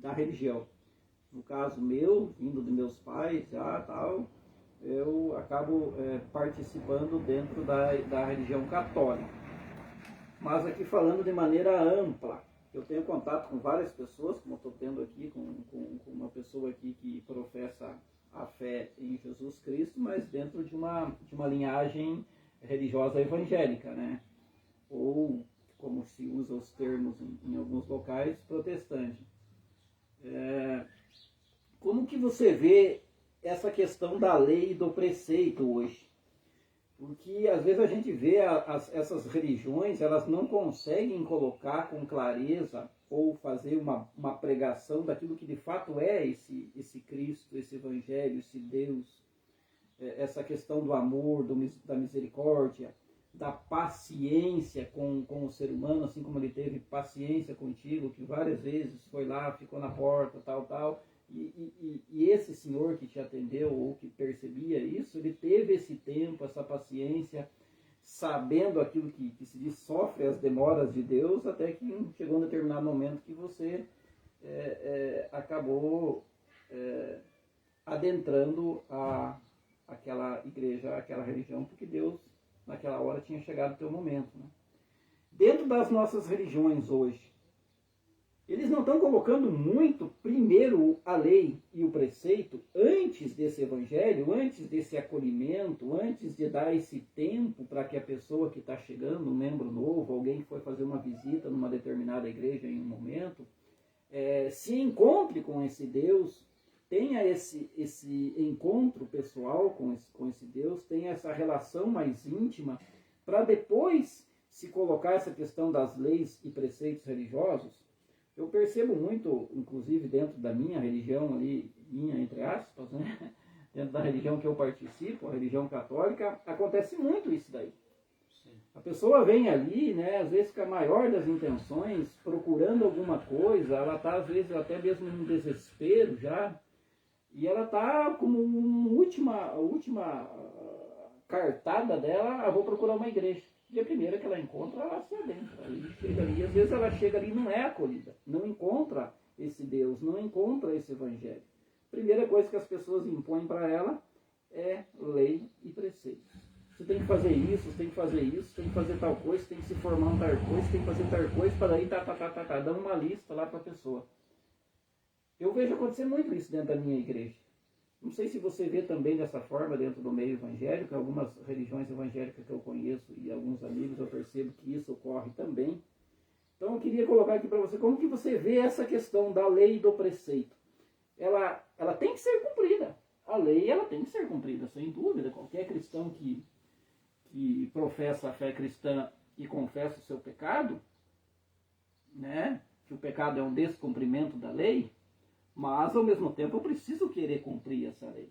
Speaker 1: da religião. No caso meu, vindo dos meus pais, já tal, eu acabo participando dentro da religião católica. Mas aqui falando de maneira ampla, eu tenho contato com várias pessoas, como eu estou tendo aqui, com uma pessoa aqui que professa a fé em Jesus Cristo, mas dentro de uma linhagem religiosa evangélica, né? Ou, como se usa os termos em alguns locais, protestante. Como que você vê essa questão da lei e do preceito hoje? Porque às vezes a gente vê essas religiões, elas não conseguem colocar com clareza ou fazer uma pregação daquilo que de fato é esse Cristo, esse Evangelho, esse Deus, essa questão do amor, da misericórdia, da paciência com o ser humano, assim como ele teve paciência contigo, que várias vezes foi lá, ficou na porta, tal. E esse senhor que te atendeu ou que percebia isso, ele teve esse tempo, essa paciência, sabendo aquilo que se diz, sofre as demoras de Deus, até que chegou um determinado momento que você acabou adentrando aquela igreja, aquela religião, porque Deus, naquela hora, tinha chegado o teu momento. Né? Dentro das nossas religiões hoje, eles não estão colocando muito, primeiro, a lei e o preceito, antes desse evangelho, antes desse acolhimento, antes de dar esse tempo para que a pessoa que está chegando, um membro novo, alguém que foi fazer uma visita numa determinada igreja em um momento, se encontre com esse Deus, tenha esse encontro pessoal com esse Deus, tenha essa relação mais íntima, para depois se colocar essa questão das leis e preceitos religiosos. Eu percebo muito, inclusive dentro da minha religião ali, minha entre aspas, né? Dentro da religião que eu participo, a religião católica, acontece muito isso daí. Sim. A pessoa vem ali, né, às vezes com a maior das intenções, procurando alguma coisa, ela está às vezes até mesmo num desespero já, e ela está como a última cartada dela, vou procurar uma igreja. E a primeira que ela encontra, ela se adentra. Aí chega ali, às vezes ela chega ali e não é acolhida. Não encontra esse Deus, não encontra esse Evangelho. Primeira coisa que as pessoas impõem para ela é lei e preceito. Você tem que fazer isso, você tem que fazer isso, você tem que fazer tal coisa, você tem que se formar um tal coisa, você tem que fazer tal coisa, para daí dá uma lista lá para a pessoa. Eu vejo acontecer muito isso dentro da minha igreja. Não sei se você vê também dessa forma dentro do meio evangélico, algumas religiões evangélicas que eu conheço e alguns amigos, eu percebo que isso ocorre também. Então eu queria colocar aqui para você, como que você vê essa questão da lei e do preceito? Ela tem que ser cumprida. A lei ela tem que ser cumprida, sem dúvida. Qualquer cristão que professa a fé cristã e confessa o seu pecado, né, que o pecado é um descumprimento da lei, mas, ao mesmo tempo, eu preciso querer cumprir essa lei.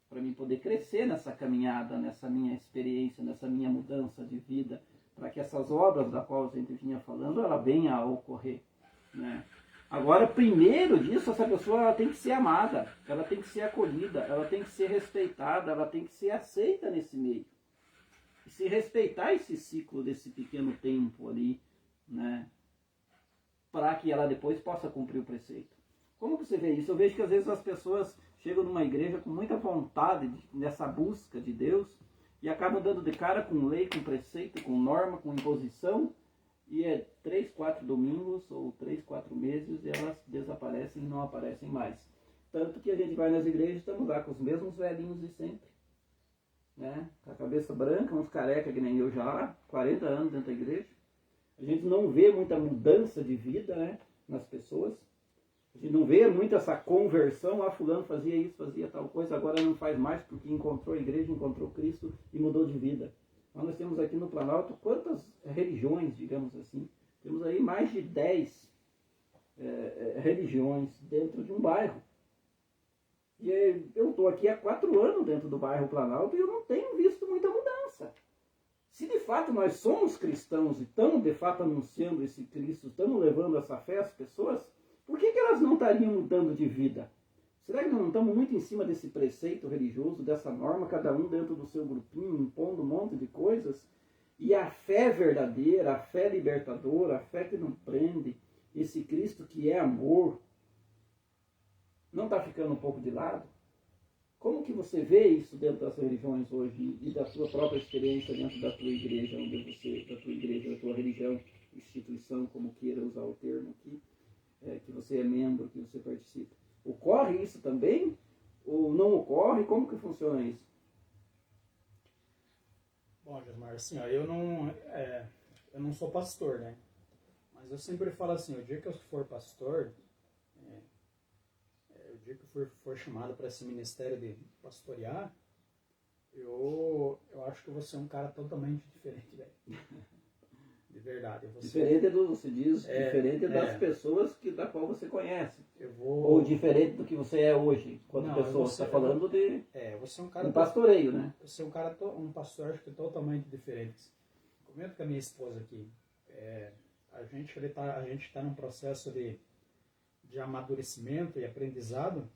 Speaker 1: Para mim poder crescer nessa caminhada, nessa minha experiência, nessa minha mudança de vida, para que essas obras da qual a gente vinha falando, ela venha a ocorrer. Né? Agora, primeiro disso, essa pessoa ela tem que ser amada, ela tem que ser acolhida, ela tem que ser respeitada, ela tem que ser aceita nesse meio. E se respeitar esse ciclo desse pequeno tempo ali, né? Para que ela depois possa cumprir o preceito. Como que você vê isso? Eu vejo que às vezes as pessoas chegam numa igreja com muita vontade nessa busca de Deus e acabam dando de cara com lei, com preceito, com norma, com imposição, e 3, 4 domingos ou 3, 4 meses e elas desaparecem e não aparecem mais. Tanto que a gente vai nas igrejas e estamos lá com os mesmos velhinhos de sempre. Né? Com a cabeça branca, uns careca que nem eu já, 40 anos dentro da igreja. A gente não vê muita mudança de vida, né, nas pessoas. A gente não vê muito essa conversão, fulano fazia isso, fazia tal coisa, agora não faz mais porque encontrou a igreja, encontrou Cristo e mudou de vida. Então, nós temos aqui no Planalto quantas religiões, digamos assim, temos aí mais de 10 religiões dentro de um bairro. E eu estou aqui há 4 anos dentro do bairro Planalto e eu não tenho visto muita mudança. Se de fato nós somos cristãos e estamos de fato anunciando esse Cristo, estamos levando essa fé às pessoas, por que elas não estariam mudando de vida? Será que nós não estamos muito em cima desse preceito religioso, dessa norma, cada um dentro do seu grupinho, impondo um monte de coisas? E a fé verdadeira, a fé libertadora, a fé que não prende, esse Cristo que é amor, não está ficando um pouco de lado? Como que você vê isso dentro das religiões hoje e da sua própria experiência dentro da tua igreja, da tua igreja, da tua religião, instituição, como queira usar o termo aqui, que você é membro, que você participa? Ocorre isso também? Ou não ocorre? Como que funciona isso?
Speaker 2: Bom, Gismar, assim, ó, eu não sou pastor, né? Mas eu sempre falo assim, o dia que eu for pastor, o dia que eu for chamado para esse ministério de pastorear, eu acho que eu vou ser um cara totalmente diferente, velho. De verdade.
Speaker 1: Diferente você diz, diferente das pessoas da qual você conhece. Ou diferente do que você é hoje, quando a pessoa está falando de
Speaker 2: você é um cara
Speaker 1: pastoreio, né?
Speaker 2: Você é um pastor, acho que totalmente diferente. Comento com a minha esposa aqui. A gente está num processo de amadurecimento e aprendizado.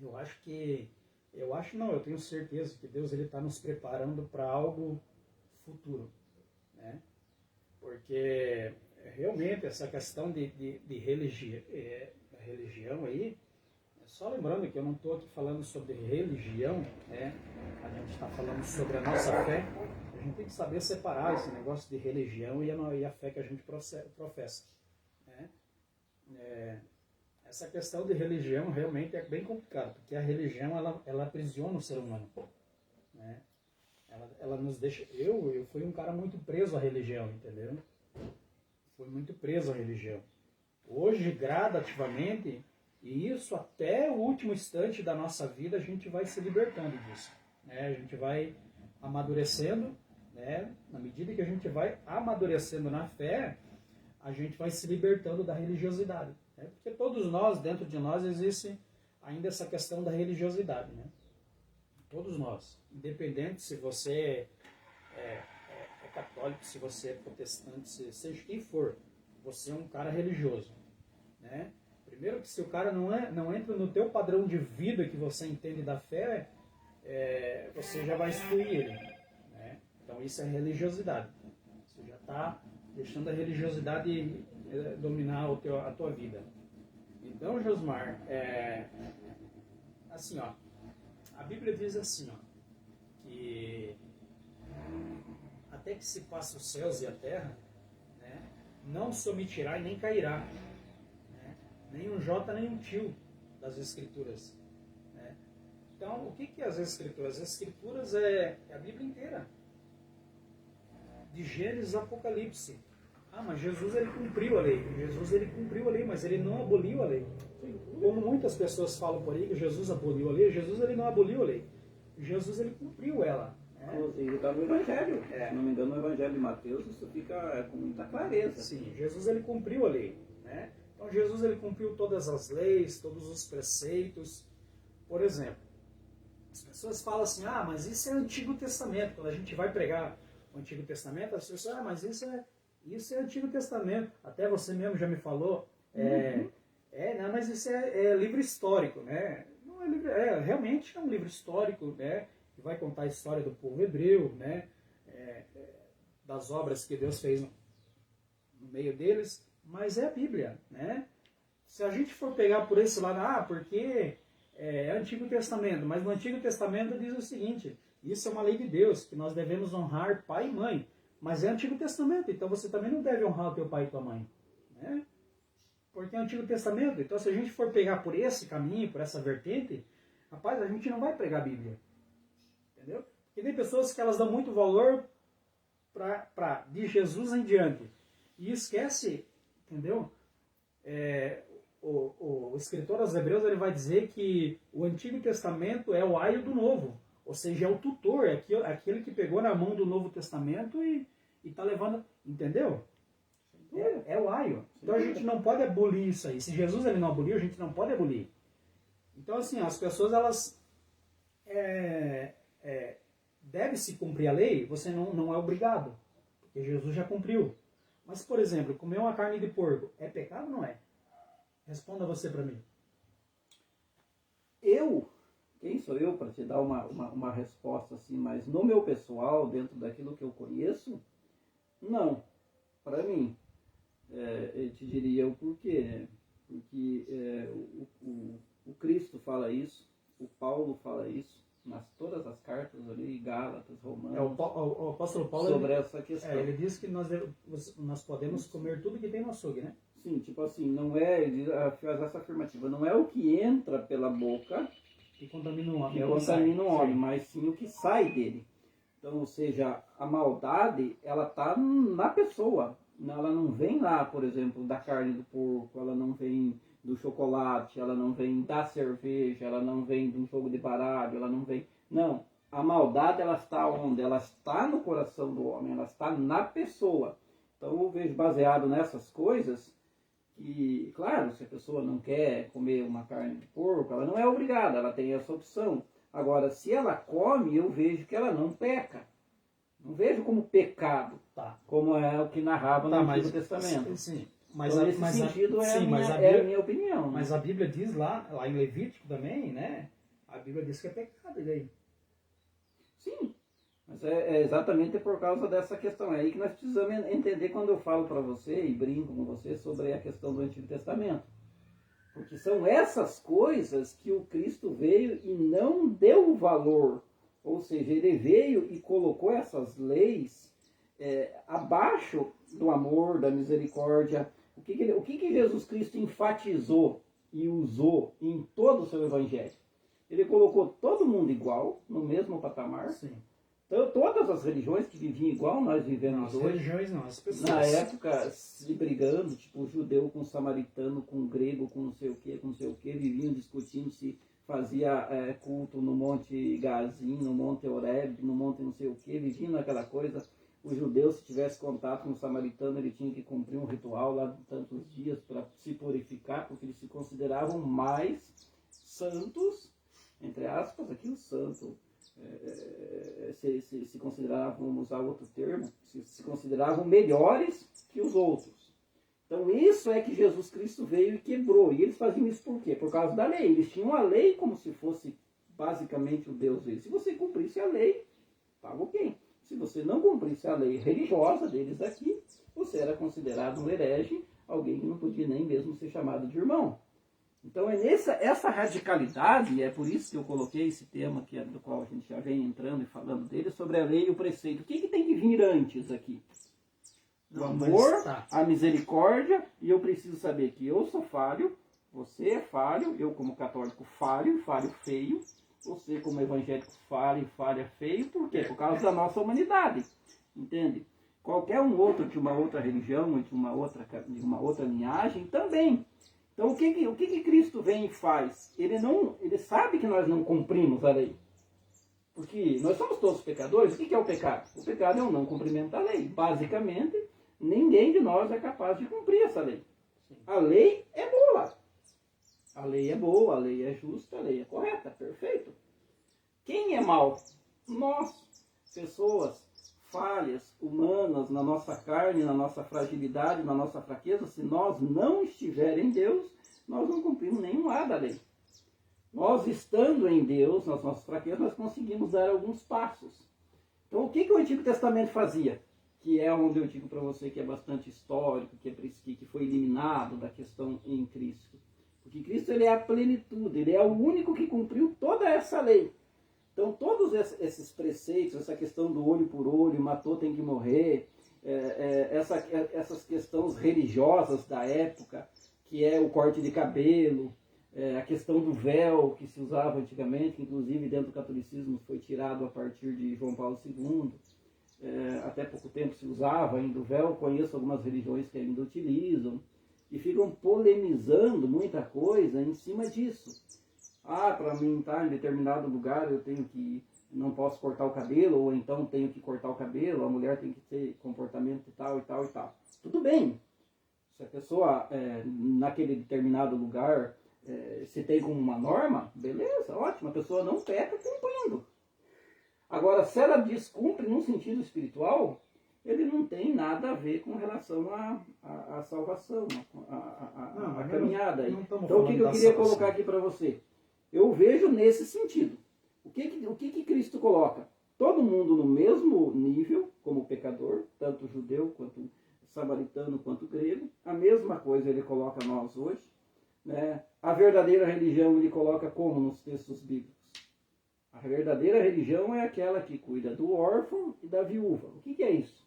Speaker 2: Eu tenho certeza que Deus está nos preparando para algo futuro, né? Porque realmente essa questão de religião aí, só lembrando que eu não estou aqui falando sobre religião, né? A gente está falando sobre a nossa fé. A gente tem que saber separar esse negócio de religião e a fé que a gente professa, né? essa questão de religião realmente é bem complicada, porque a religião ela aprisiona o ser humano, né? Ela nos deixa... Eu fui um cara muito preso à religião, entendeu? Fui muito preso à religião. Hoje, gradativamente, e isso até o último instante da nossa vida, a gente vai se libertando disso, né? A gente vai amadurecendo, né? Na medida que a gente vai amadurecendo na fé, a gente vai se libertando da religiosidade, né? Porque todos nós, dentro de nós, existe ainda essa questão da religiosidade, né? Todos nós, independente se você é católico, se você é protestante, seja quem for, você é um cara religioso, né? Primeiro que se o cara não entra no teu padrão de vida que você entende da fé, você já vai excluir ele, né? Então isso é religiosidade. Você já está deixando a religiosidade dominar a tua vida. Então, Josmar, assim, ó, a Bíblia diz assim, ó, que até que se passe os céus e a terra, né, não se omitirá e nem cairá, né, nem um jota nem um tio das Escrituras, né? Então, o que é as Escrituras? As Escrituras é a Bíblia inteira, de Gênesis a Apocalipse. Ah, mas Jesus ele cumpriu a lei. Jesus ele cumpriu a lei, mas ele não aboliu a lei. Como muitas pessoas falam por aí que Jesus aboliu a lei, Jesus ele não aboliu a lei. Jesus ele cumpriu ela.
Speaker 1: Inclusive está no Evangelho. Se não me engano, no Evangelho de Mateus isso fica com muita clareza.
Speaker 2: Sim, Jesus ele cumpriu a lei, né? Então Jesus ele cumpriu todas as leis, todos os preceitos. Por exemplo, as pessoas falam assim, mas isso é Antigo Testamento. Quando a gente vai pregar o Antigo Testamento, as pessoas mas isso é Antigo Testamento. Até você mesmo já me falou, não, mas isso é livro histórico, né? Não é livro, realmente é um livro histórico, né? Que vai contar a história do povo hebreu, né? Das obras que Deus fez no meio deles, mas é a Bíblia, né? Se a gente for pegar por esse lado, porque é Antigo Testamento, mas no Antigo Testamento diz o seguinte, isso é uma lei de Deus, que nós devemos honrar pai e mãe. Mas é Antigo Testamento, então você também não deve honrar o teu pai e tua mãe, né? Porque é Antigo Testamento. Então se a gente for pegar por esse caminho, por essa vertente, rapaz, a gente não vai pregar a Bíblia. Entendeu? Porque tem pessoas que elas dão muito valor de Jesus em diante. E esquece, entendeu? O escritor aos Hebreus ele vai dizer que o Antigo Testamento é o aio do Novo. Ou seja, é o tutor, é aquele que pegou na mão do Novo Testamento e está levando, entendeu? É o aio. Então a gente não pode abolir isso aí. Se Jesus ele não aboliu, a gente não pode abolir. Então assim, as pessoas elas deve-se cumprir a lei, você não é obrigado, porque Jesus já cumpriu. Mas, por exemplo, comer uma carne de porco é pecado ou não é? Responda você para mim.
Speaker 1: Quem sou eu para te dar uma resposta assim, mas no meu pessoal, dentro daquilo que eu conheço, não. Para mim, eu te diria o porquê. Porque o Cristo fala isso, o Paulo fala isso, todas as cartas ali, Gálatas, Romanos,
Speaker 2: o apóstolo Paulo
Speaker 1: sobre essa questão.
Speaker 2: Ele diz que nós podemos comer tudo que tem no açougue, né?
Speaker 1: Sim, tipo assim, não é, ele faz essa afirmativa, não é o que entra pela boca
Speaker 2: que contamina o homem,
Speaker 1: mas sim o que sai dele. Então, ou seja, a maldade, ela está na pessoa. Ela não vem lá, por exemplo, da carne do porco, ela não vem do chocolate, ela não vem da cerveja, ela não vem de um jogo de baralho, ela não vem... Não, a maldade, ela está onde? Ela está no coração do homem, ela está na pessoa. Então, eu vejo baseado nessas coisas que, claro, se a pessoa não quer comer uma carne de porco, ela não é obrigada, ela tem essa opção. Agora, se ela come, eu vejo que ela não peca. Não vejo como pecado, como é o que narrava no Antigo Testamento.
Speaker 2: Sim,
Speaker 1: mas então, nesse sentido é a minha opinião.
Speaker 2: Mas a Bíblia diz lá em Levítico também, né? A Bíblia diz que é pecado. E daí?
Speaker 1: Sim, mas é exatamente por causa dessa questão. É aí que nós precisamos entender quando eu falo para você e brinco com você sobre a questão do Antigo Testamento. Porque são essas coisas que o Cristo veio e não deu valor. Ou seja, ele veio e colocou essas leis abaixo do amor, da misericórdia, O que que Jesus Cristo enfatizou e usou em todo o seu evangelho? Ele colocou todo mundo igual, no mesmo patamar.
Speaker 2: Sim.
Speaker 1: Então, todas as religiões que viviam igual nós vivemos
Speaker 2: As
Speaker 1: hoje.
Speaker 2: religiões não, as pessoas.
Speaker 1: Na época, se brigando, tipo, o judeu com o samaritano, com o grego, com não sei o que, viviam discutindo se fazia culto no Monte Gazim, no Monte Horeb, no Monte não sei o que, viviam naquela coisa. O judeu, se tivesse contato com o samaritano, ele tinha que cumprir um ritual lá de tantos dias para se purificar, porque eles se consideravam mais santos, entre aspas, aqui o santo, se consideravam, vamos usar outro termo, se consideravam melhores que os outros. Então isso é que Jesus Cristo veio e quebrou. E eles faziam isso por quê? Por causa da lei. Eles tinham a lei como se fosse basicamente o Deus deles. Se você cumprisse a lei, estava ok. Se você não cumprisse a lei religiosa deles aqui, você era considerado um herege, alguém que não podia nem mesmo ser chamado de irmão. Então é essa radicalidade, e é por isso que eu coloquei esse tema, que é do qual a gente já vem entrando e falando dele, sobre a lei e o preceito. O que tem que vir antes aqui? O amor, a misericórdia, e eu preciso saber que eu sou falho, você é falho, eu como católico falho feio, você como evangélico falha feio, por quê? Por causa da nossa humanidade, entende? Qualquer um outro de uma outra religião, de uma outra linhagem, também. Então o que Cristo vem e faz? Ele sabe que nós não cumprimos a lei. Porque nós somos todos pecadores. O que é o pecado? O pecado é o não cumprimento da lei. Basicamente, ninguém de nós é capaz de cumprir essa lei. A lei é boa. A lei é boa, a lei é justa, a lei é correta, perfeito. Quem é mau? Nós, pessoas falhas, humanas, na nossa carne, na nossa fragilidade, na nossa fraqueza. Se nós não estivermos em Deus, nós não cumprimos nenhum lado da lei. Nós estando em Deus, nas nossas fraquezas, nós conseguimos dar alguns passos. Então o que o Antigo Testamento fazia? Que é onde eu digo para você que é bastante histórico, que foi eliminado da questão em Cristo. Porque Cristo ele é a plenitude, ele é o único que cumpriu toda essa lei. Então todos esses preceitos, essa questão do olho por olho, matou tem que morrer, essas questões religiosas da época, que é o corte de cabelo, a questão do véu que se usava antigamente, que inclusive dentro do catolicismo foi tirado a partir de João Paulo II. Até pouco tempo se usava ainda o véu, conheço algumas religiões que ainda utilizam, e ficam polemizando muita coisa em cima disso. Para mim estar em determinado lugar eu não posso cortar o cabelo, ou então tenho que cortar o cabelo, a mulher tem que ter comportamento tal e tal e tal. Tudo bem, se a pessoa naquele determinado lugar se tem como uma norma, beleza, ótimo, a pessoa não peca cumprindo. Agora, se ela descumpre num sentido espiritual, ele não tem nada a ver com relação à salvação, à caminhada. Então, o que eu queria colocar aqui para você? Eu vejo nesse sentido. O que Cristo coloca? Todo mundo no mesmo nível, como pecador, tanto judeu, quanto samaritano, quanto grego. A mesma coisa ele coloca nós hoje. Né? A verdadeira religião ele coloca como nos textos bíblicos? A verdadeira religião é aquela que cuida do órfão e da viúva. O que é isso?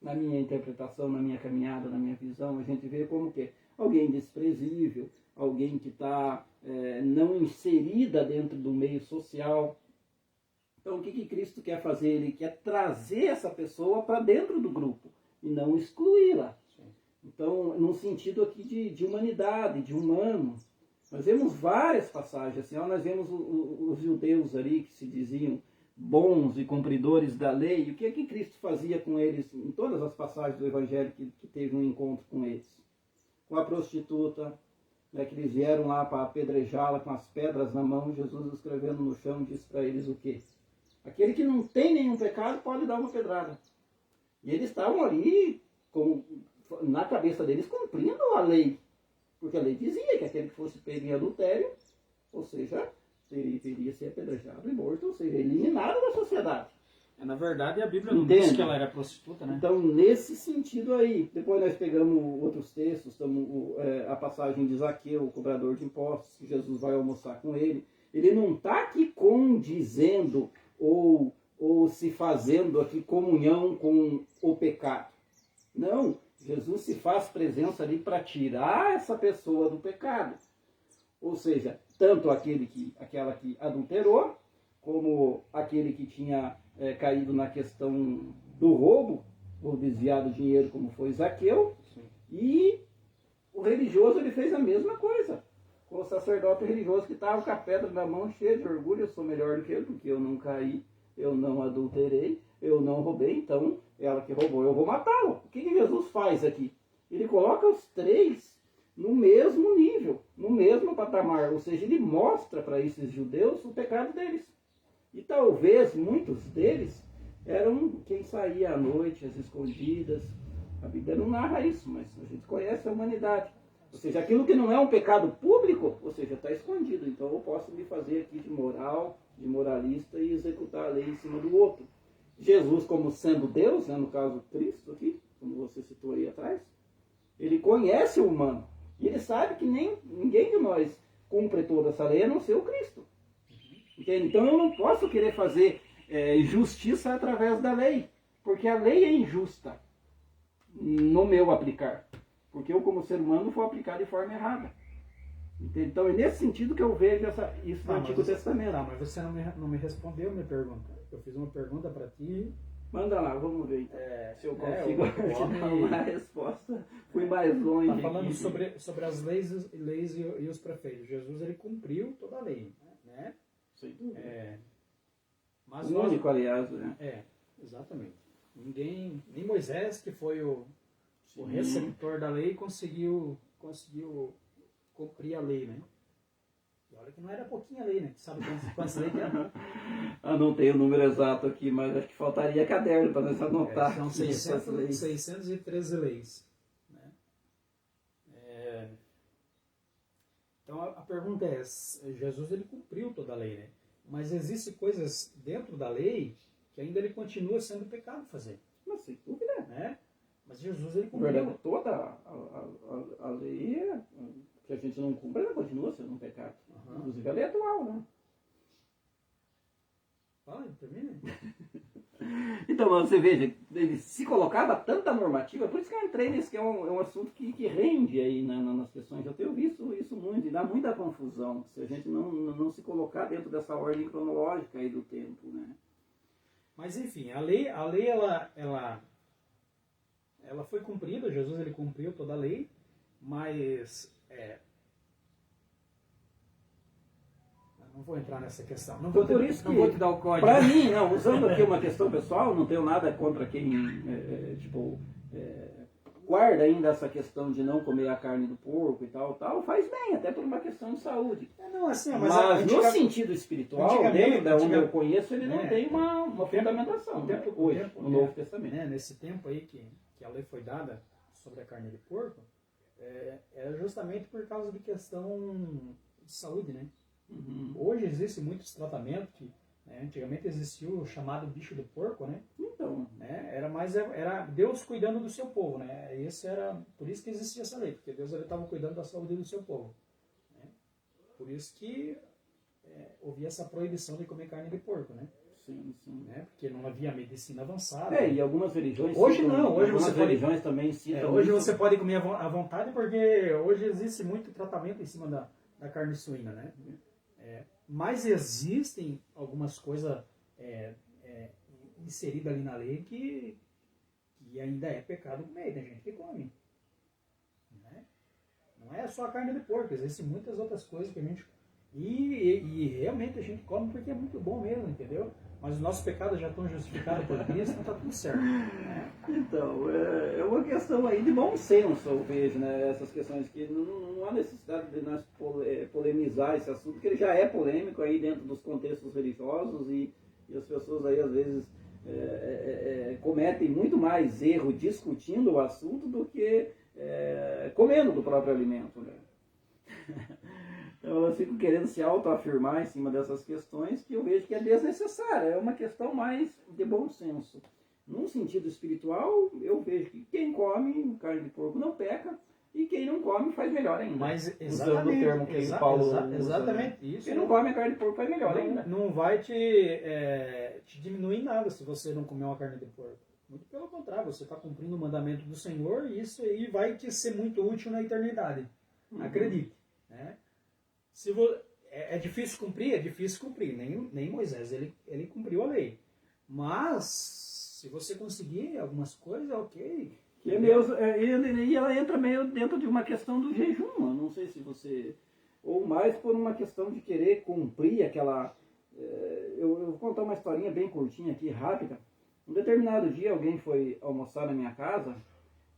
Speaker 1: Na minha interpretação, na minha caminhada, na minha visão, a gente vê como que alguém desprezível, alguém que está não inserida dentro do meio social. Então o que Cristo quer fazer? Ele quer trazer essa pessoa para dentro do grupo e não excluí-la. Então, num sentido aqui de humanidade, de humano. Nós vemos várias passagens, assim, nós vemos os judeus ali que se diziam bons e cumpridores da lei. E o que é que Cristo fazia com eles em todas as passagens do Evangelho que teve um encontro com eles? Com a prostituta, né, que eles vieram lá para apedrejá-la com as pedras na mão, Jesus escrevendo no chão disse para eles o quê? Aquele que não tem nenhum pecado pode dar uma pedrada. E eles estavam ali, na cabeça deles, cumprindo a lei. Porque a lei dizia que aquele que fosse pego em adultério, ou seja, teria ser apedrejado e morto, ou seja, eliminado da sociedade.
Speaker 2: Na verdade, a Bíblia não diz que ela era prostituta, né?
Speaker 1: Então, nesse sentido aí, depois nós pegamos outros textos, a passagem de Zaqueu, o cobrador de impostos, que Jesus vai almoçar com ele. Ele não está aqui condizendo ou se fazendo aqui comunhão com o pecado. Não, Jesus se faz presença ali para tirar essa pessoa do pecado. Ou seja, tanto aquela que adulterou, como aquele que tinha caído na questão do roubo, ou desviado dinheiro, como foi Zaqueu, e o religioso ele fez a mesma coisa. Com o sacerdote religioso que estava com a pedra na mão, cheio de orgulho, eu sou melhor do que ele, porque eu não caí, eu não adulterei, eu não roubei, então ela que roubou, eu vou matá-lo. O que Jesus faz aqui? Ele coloca os três no mesmo nível, no mesmo patamar, ou seja, ele mostra para esses judeus o pecado deles. E talvez muitos deles eram quem saía à noite, às escondidas. A Bíblia não narra isso, mas a gente conhece a humanidade. Ou seja, aquilo que não é um pecado público, ou seja, está escondido. Então eu posso me fazer aqui de moral, de moralista e executar a lei em cima do outro. Jesus, como sendo Deus, né, no caso Cristo aqui, como você citou aí atrás, ele conhece o humano. E ele sabe que ninguém de nós cumpre toda essa lei, a não ser o Cristo. Entende? Então eu não posso querer fazer justiça através da lei, porque a lei é injusta no meu aplicar. Porque eu, como ser humano, vou aplicar de forma errada. Entende? Então é nesse sentido que eu vejo isso no Antigo Testamento.
Speaker 2: Mas você não me respondeu a minha pergunta. Eu fiz uma pergunta para ti.
Speaker 1: Manda lá, vamos ver então. Se eu consigo te dar uma resposta. Fui mais longe.
Speaker 2: Está falando sobre as leis e os prefeitos. Jesus ele cumpriu toda a lei, né?
Speaker 1: Sem dúvida.
Speaker 2: Mas
Speaker 1: o único, aliás, né?
Speaker 2: Exatamente. Nem Moisés, que foi o receptor da lei, conseguiu cumprir a lei, né? E olha que não era pouquinha lei, né? Sabe quantas leis que era?
Speaker 1: Eu não tenho o número exato aqui, mas acho que faltaria caderno para nós anotar.
Speaker 2: São 613 leis. Né? Então a pergunta é, Jesus ele cumpriu toda a lei, né? Mas existem coisas dentro da lei que ainda ele continua sendo pecado fazer.
Speaker 1: Mas sem dúvida.
Speaker 2: Né? Mas Jesus ele cumpriu.
Speaker 1: Na verdade, toda a lei que a gente não cumpre, ela continua sendo um pecado. Inclusive a lei atual, né?
Speaker 2: Fala, termina.
Speaker 1: Então, você veja, ele se colocava tanta normativa, por isso que eu entrei nesse que é um assunto que rende aí nas questões. Eu tenho visto isso muito e dá muita confusão se a gente não se colocar dentro dessa ordem cronológica aí do tempo, né?
Speaker 2: Mas enfim, a lei ela foi cumprida, Jesus ele cumpriu toda a lei, mas não vou entrar nessa questão. Não vou te dar o código.
Speaker 1: Para mim, não, usando aqui uma questão pessoal, não tenho nada contra quem guarda ainda essa questão de não comer a carne do porco e tal, faz bem, até por uma questão de saúde. Mas no sentido espiritual, dentro da onde eu conheço, ele não tem uma fundamentação. Hoje, no Novo Testamento.
Speaker 2: Nesse tempo aí que a lei foi dada sobre a carne de porco, era justamente por causa de questão de saúde, né? Hoje existem muitos tratamentos que antigamente existia o chamado bicho do porco, né?
Speaker 1: Então,
Speaker 2: era Deus cuidando do seu povo, né? Por isso que existia essa lei, porque Deus estava cuidando da saúde do seu povo, né? Por isso que havia essa proibição de comer carne de porco, né?
Speaker 1: Sim.
Speaker 2: Né? Porque não havia medicina avançada.
Speaker 1: E algumas religiões...
Speaker 2: Hoje não. Hoje
Speaker 1: algumas religiões também citam
Speaker 2: hoje você pode comer à vontade, porque hoje existe muito tratamento em cima da carne suína, né? Mas existem algumas coisas inseridas ali na lei que ainda é pecado comer, tem gente que come. Né? Não é só a carne de porco, existem muitas outras coisas que a gente... E realmente a gente come porque é muito bom mesmo, entendeu? Mas os nossos pecados já estão justificados por Cristo, então está tudo certo. Né?
Speaker 1: Então, é uma questão aí de bom senso, eu vejo, né? Essas questões que não há necessidade de nós polemizar esse assunto, porque ele já é polêmico aí dentro dos contextos religiosos e as pessoas aí às vezes cometem muito mais erro discutindo o assunto do que comendo do próprio alimento, né? Então eu fico querendo se autoafirmar em cima dessas questões que eu vejo que é desnecessária. É uma questão mais de bom senso. Num sentido espiritual, eu vejo que quem come carne de porco não peca e quem não come faz melhor ainda.
Speaker 2: Mas
Speaker 1: usando o termo que Paulo usa,
Speaker 2: exatamente isso.
Speaker 1: Quem não come a carne de porco faz melhor ainda.
Speaker 2: Não vai te diminuir nada se você não comer uma carne de porco. Muito pelo contrário, você está cumprindo o mandamento do Senhor e isso aí vai te ser muito útil na eternidade. Acredite. Né? Se é difícil cumprir? É difícil cumprir. Nem Moisés, ele cumpriu a lei. Mas, se você conseguir algumas coisas, ok.
Speaker 1: E ela entra meio dentro de uma questão do jejum. Eu não sei se você... Ou mais por uma questão de querer cumprir aquela... Eu vou contar uma historinha bem curtinha aqui, rápida. Um determinado dia alguém foi almoçar na minha casa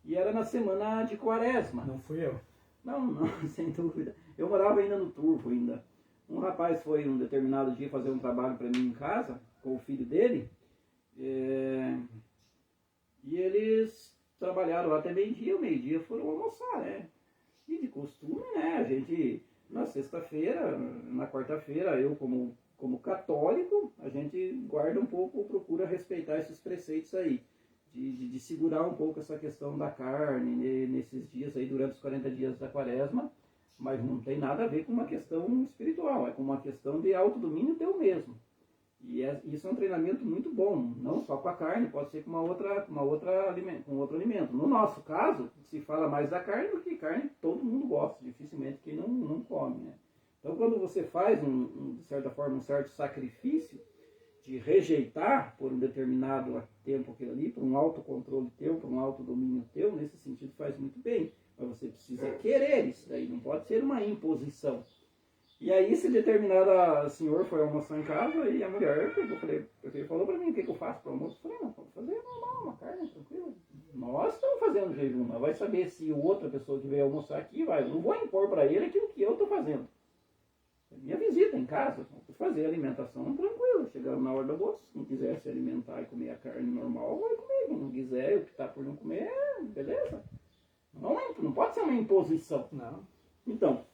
Speaker 1: e era na semana de Quaresma.
Speaker 2: Não fui eu.
Speaker 1: Não, sem dúvida. Eu morava ainda no Turvo ainda. Um rapaz foi um determinado dia fazer um trabalho para mim em casa, com o filho dele, e eles trabalharam lá até meio-dia, o meio-dia foram almoçar, né? E de costume, né, a gente, na sexta-feira, na quarta-feira, eu como católico, a gente guarda um pouco, procura respeitar esses preceitos aí, de segurar um pouco essa questão da carne nesses dias aí, durante os 40 dias da Quaresma, mas não tem nada a ver com uma questão espiritual, é com uma questão de autodomínio teu mesmo. E isso é um treinamento muito bom, não só com a carne, pode ser com com outro alimento. No nosso caso, se fala mais da carne, porque carne todo mundo gosta, dificilmente quem não come, né? Então, quando você faz, de certa forma, um certo sacrifício de rejeitar por um determinado tempo aquilo ali, por um autocontrole teu, por um autodomínio teu, nesse sentido faz muito bem. Mas você precisa querer isso daí, não pode ser uma imposição. E aí, esse determinado senhor foi almoçar em casa e a mulher falou para mim o que eu faço para o almoço. Eu falei, não, pode fazer normal, uma carne tranquila. Nós estamos fazendo jejum, mas vai saber se outra pessoa que veio almoçar aqui vai. Eu não vou impor para ele aquilo que eu estou fazendo. Minha visita em casa, fazer a alimentação tranquila. Chegando na hora do almoço, quem quiser se alimentar e comer a carne normal, vai comer. Quem não quiser, optar por não comer, beleza. Não pode ser uma imposição.
Speaker 2: Não.
Speaker 1: Então,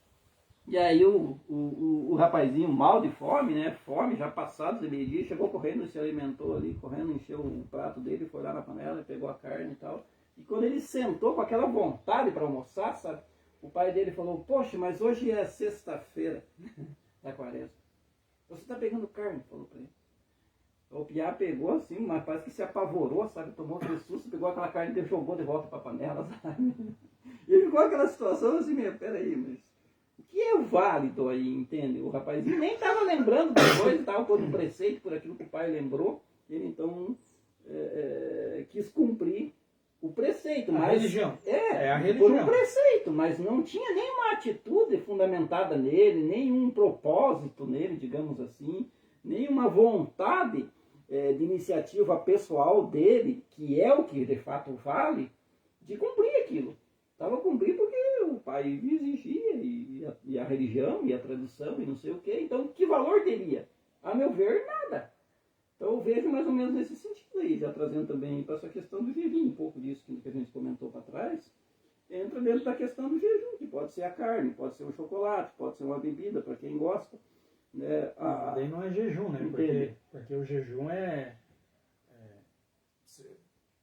Speaker 1: e aí o rapazinho mal de fome, né? Fome, já passados de meio-dia, chegou correndo, se alimentou ali, correndo, encheu o prato dele, foi lá na panela, pegou a carne e tal. E quando ele sentou com aquela vontade para almoçar, sabe? O pai dele falou, poxa, mas hoje é sexta-feira da Quaresma. Você está pegando carne? Falou para ele. O piá pegou assim, mas parece que se apavorou, sabe? Tomou aquele susto, pegou aquela carne e jogou de volta para a panela, sabe? E ele ficou aquela situação assim, peraí, mas o que é válido aí, entende? O rapazinho nem estava lembrando depois, ele estava por um preceito, por aquilo que o pai lembrou. Ele então quis cumprir o preceito.
Speaker 2: A religião.
Speaker 1: É
Speaker 2: a religião.
Speaker 1: Por um preceito, mas não tinha nenhuma atitude fundamentada nele, nenhum propósito nele, digamos assim, nenhuma vontade de iniciativa pessoal dele, que é o que de fato vale, de cumprir aquilo. Estava cumprindo porque o pai exigia, e a religião, e a tradição, e não sei o quê. Então, que valor teria? A meu ver, nada. Então eu vejo mais ou menos nesse sentido aí, já trazendo também para essa questão do jejum, um pouco disso que a gente comentou para trás, entra dentro da questão do jejum, que pode ser a carne, pode ser um chocolate, pode ser uma bebida, para quem gosta. Né?
Speaker 2: Daí não é jejum, né? Porque o jejum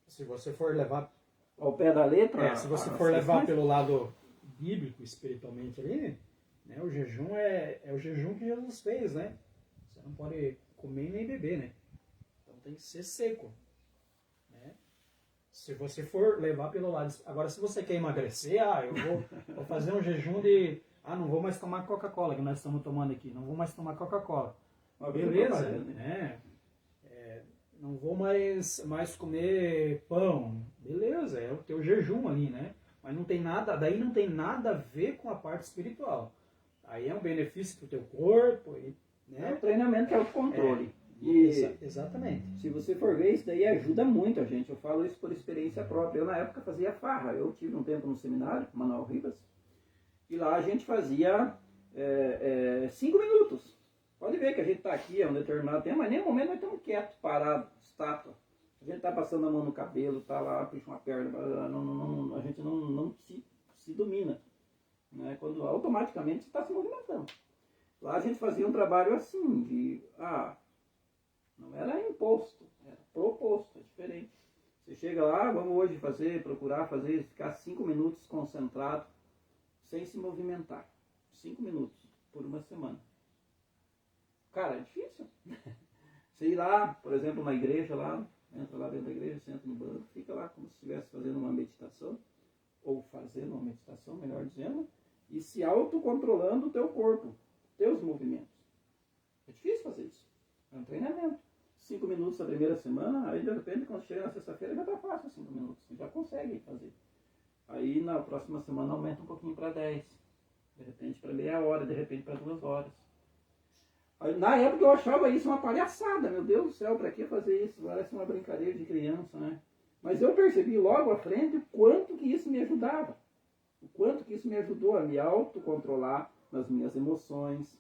Speaker 2: se você for levar
Speaker 1: ao pé da letra,
Speaker 2: se você for levar pelo lado bíblico, espiritualmente ali, né? O jejum é o jejum que Jesus fez, né? Você não pode comer nem beber, né? Tem que ser seco, né? Se você for levar pelo lado... Agora, se você quer emagrecer, eu vou fazer um jejum de... não vou mais tomar Coca-Cola, que nós estamos tomando aqui. Não vou mais tomar Coca-Cola. Beleza, né? Não vou mais comer pão. Beleza, é o teu jejum ali, né? Mas daí não tem nada a ver com a parte espiritual. Aí é um benefício para o teu corpo, né?
Speaker 1: É o treinamento, é o controle.
Speaker 2: Exatamente.
Speaker 1: Se você for ver, isso daí ajuda muito a gente. Eu falo isso por experiência própria. Eu, na época, fazia farra. Eu tive um tempo no seminário, Manuel Ribas, e lá a gente fazia 5 minutos. Pode ver que a gente está aqui há um determinado tempo, mas em nenhum momento nós estamos quietos, parados, estátua. A gente está passando a mão no cabelo, está lá, puxa uma perna, a gente não se domina. Né? Quando automaticamente você está se movimentando. Lá a gente fazia um trabalho assim, não era imposto, era proposto, é diferente. Você chega lá, vamos hoje procurar fazer, ficar 5 minutos concentrado, sem se movimentar. 5 minutos por uma semana. Cara, é difícil. Você ir lá, por exemplo, na igreja lá, Entra lá dentro da igreja, senta no banco, fica lá como se estivesse fazendo uma meditação, ou fazendo uma meditação, melhor dizendo, e se autocontrolando o teu corpo, teus movimentos. É difícil fazer isso. É um treinamento. 5 minutos na primeira semana, aí de repente quando chega na sexta-feira já está fácil 5 minutos. Você já consegue fazer. Aí na próxima semana aumenta um pouquinho para 10. De repente para meia hora, de repente para 2 horas. Aí, na época eu achava isso uma palhaçada. Meu Deus do céu, para que fazer isso? Parece uma brincadeira de criança, né? Mas eu percebi logo à frente o quanto que isso me ajudava. O quanto que isso me ajudou a me autocontrolar nas minhas emoções.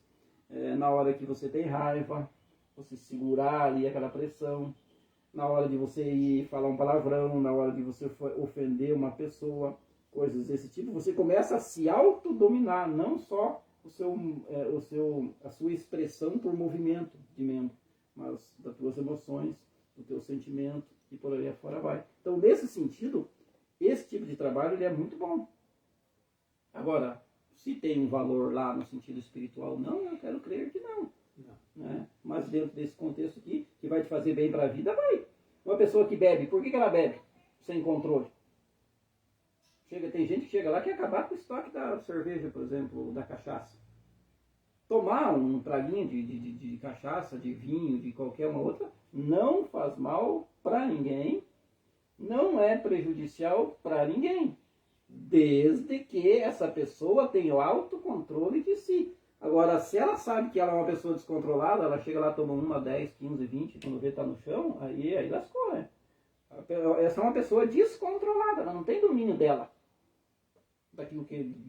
Speaker 1: Na hora que você tem raiva, você segurar ali aquela pressão. Na hora de você ir falar um palavrão, na hora de você ofender uma pessoa, coisas desse tipo, você começa a se autodominar, não só a sua expressão por movimento de membro, mas das tuas emoções, do teu sentimento e por aí afora vai. Então, nesse sentido, esse tipo de trabalho ele é muito bom. Agora, se tem um valor lá no sentido espiritual, não, eu quero crer que não. Né? Mas dentro desse contexto aqui, que vai te fazer bem para a vida, vai. Uma pessoa que bebe, por que ela bebe? Sem controle. Tem gente que chega lá que quer acabar com o estoque da cerveja, por exemplo, da cachaça. Tomar um traguinho de cachaça, de vinho, de qualquer uma outra, não faz mal para ninguém, não é prejudicial para ninguém, desde que essa pessoa tenha o autocontrole de si. Agora, se ela sabe que ela é uma pessoa descontrolada, ela chega lá, toma 1, 10, 15, 20, quando vê tá no chão, aí lascou, né? Essa é uma pessoa descontrolada, ela não tem domínio dela,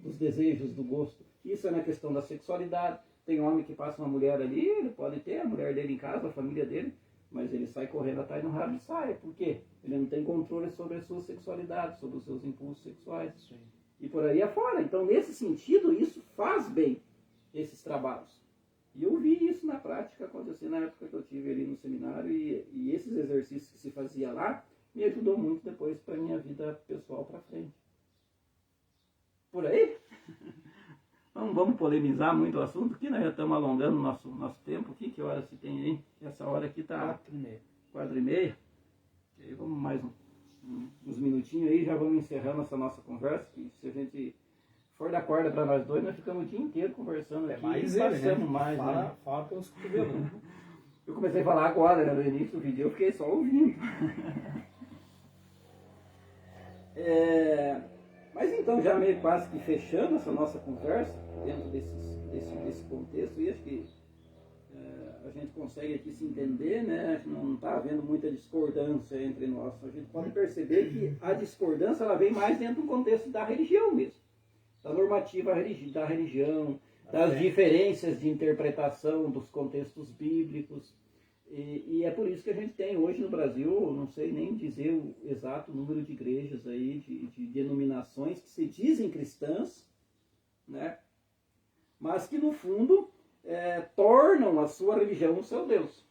Speaker 1: dos desejos, do gosto. Isso é na questão da sexualidade. Tem homem que passa uma mulher ali, ele pode ter a mulher dele em casa, a família dele, mas ele sai correndo atrás no rabo de saia. Por quê? Ele não tem controle sobre a sua sexualidade, sobre os seus impulsos sexuais. Sim. E por aí afora. Então, nesse sentido, isso faz bem, esses trabalhos. E eu vi isso na prática acontecer na época que eu tive ali no seminário, e esses exercícios que se fazia lá me ajudou muito depois para a minha vida pessoal para frente. Por aí? Não vamos polemizar muito o assunto aqui, nós já estamos alongando o nosso tempo aqui. Que hora se tem aí? Essa hora aqui está 4h30. E aí vamos mais uns minutinhos aí, já vamos encerrando essa nossa conversa, que se a gente for dar corda para nós dois, nós ficamos o dia inteiro conversando aqui.
Speaker 2: Mais
Speaker 1: e passamos mais, né?
Speaker 2: Fala pelos cotovelos.
Speaker 1: Eu comecei a falar agora, né, no início do vídeo, eu fiquei só ouvindo. Mas então, já meio quase que fechando essa nossa conversa, dentro desse contexto, e acho que a gente consegue aqui se entender, né? Não está havendo muita discordância entre nós. A gente pode perceber que a discordância ela vem mais dentro do contexto da religião mesmo, da normativa da religião, das diferenças de interpretação dos contextos bíblicos. E é por isso que a gente tem hoje no Brasil, não sei nem dizer o exato número de igrejas aí, de denominações que se dizem cristãs, né? Mas que no fundo tornam a sua religião o seu Deus.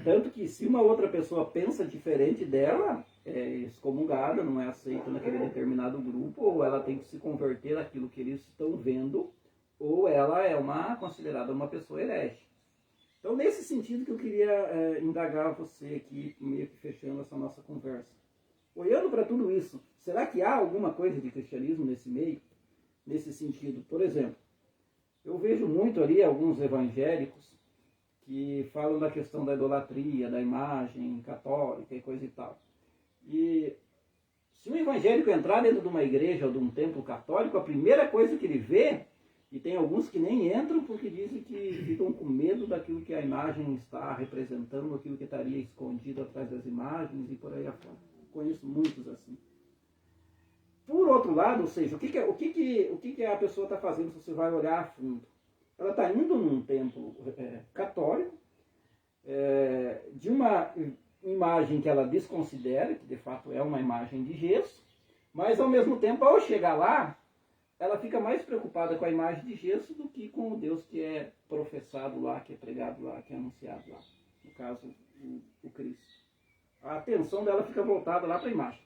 Speaker 1: Tanto que se uma outra pessoa pensa diferente dela, é excomungada, não é aceita naquele determinado grupo, ou ela tem que se converter àquilo que eles estão vendo, ou ela é considerada uma pessoa herege. Então, nesse sentido que eu queria indagar você aqui, meio que fechando essa nossa conversa. Olhando para tudo isso, será que há alguma coisa de cristianismo nesse meio? Nesse sentido, por exemplo, eu vejo muito ali alguns evangélicos que falam da questão da idolatria, da imagem católica e coisa e tal. E se um evangélico entrar dentro de uma igreja ou de um templo católico, a primeira coisa que ele vê, e tem alguns que nem entram porque dizem que ficam com medo daquilo que a imagem está representando, aquilo que estaria escondido atrás das imagens e por aí afora. Conheço muitos assim. Por outro lado, ou seja, o que a pessoa está fazendo se você vai olhar a fundo? Ela está indo num templo católico, de uma imagem que ela desconsidera, que de fato é uma imagem de gesso, mas ao mesmo tempo, ao chegar lá, ela fica mais preocupada com a imagem de gesso do que com o Deus que é professado lá, que é pregado lá, que é anunciado lá. No caso, o Cristo. A atenção dela fica voltada lá para a imagem,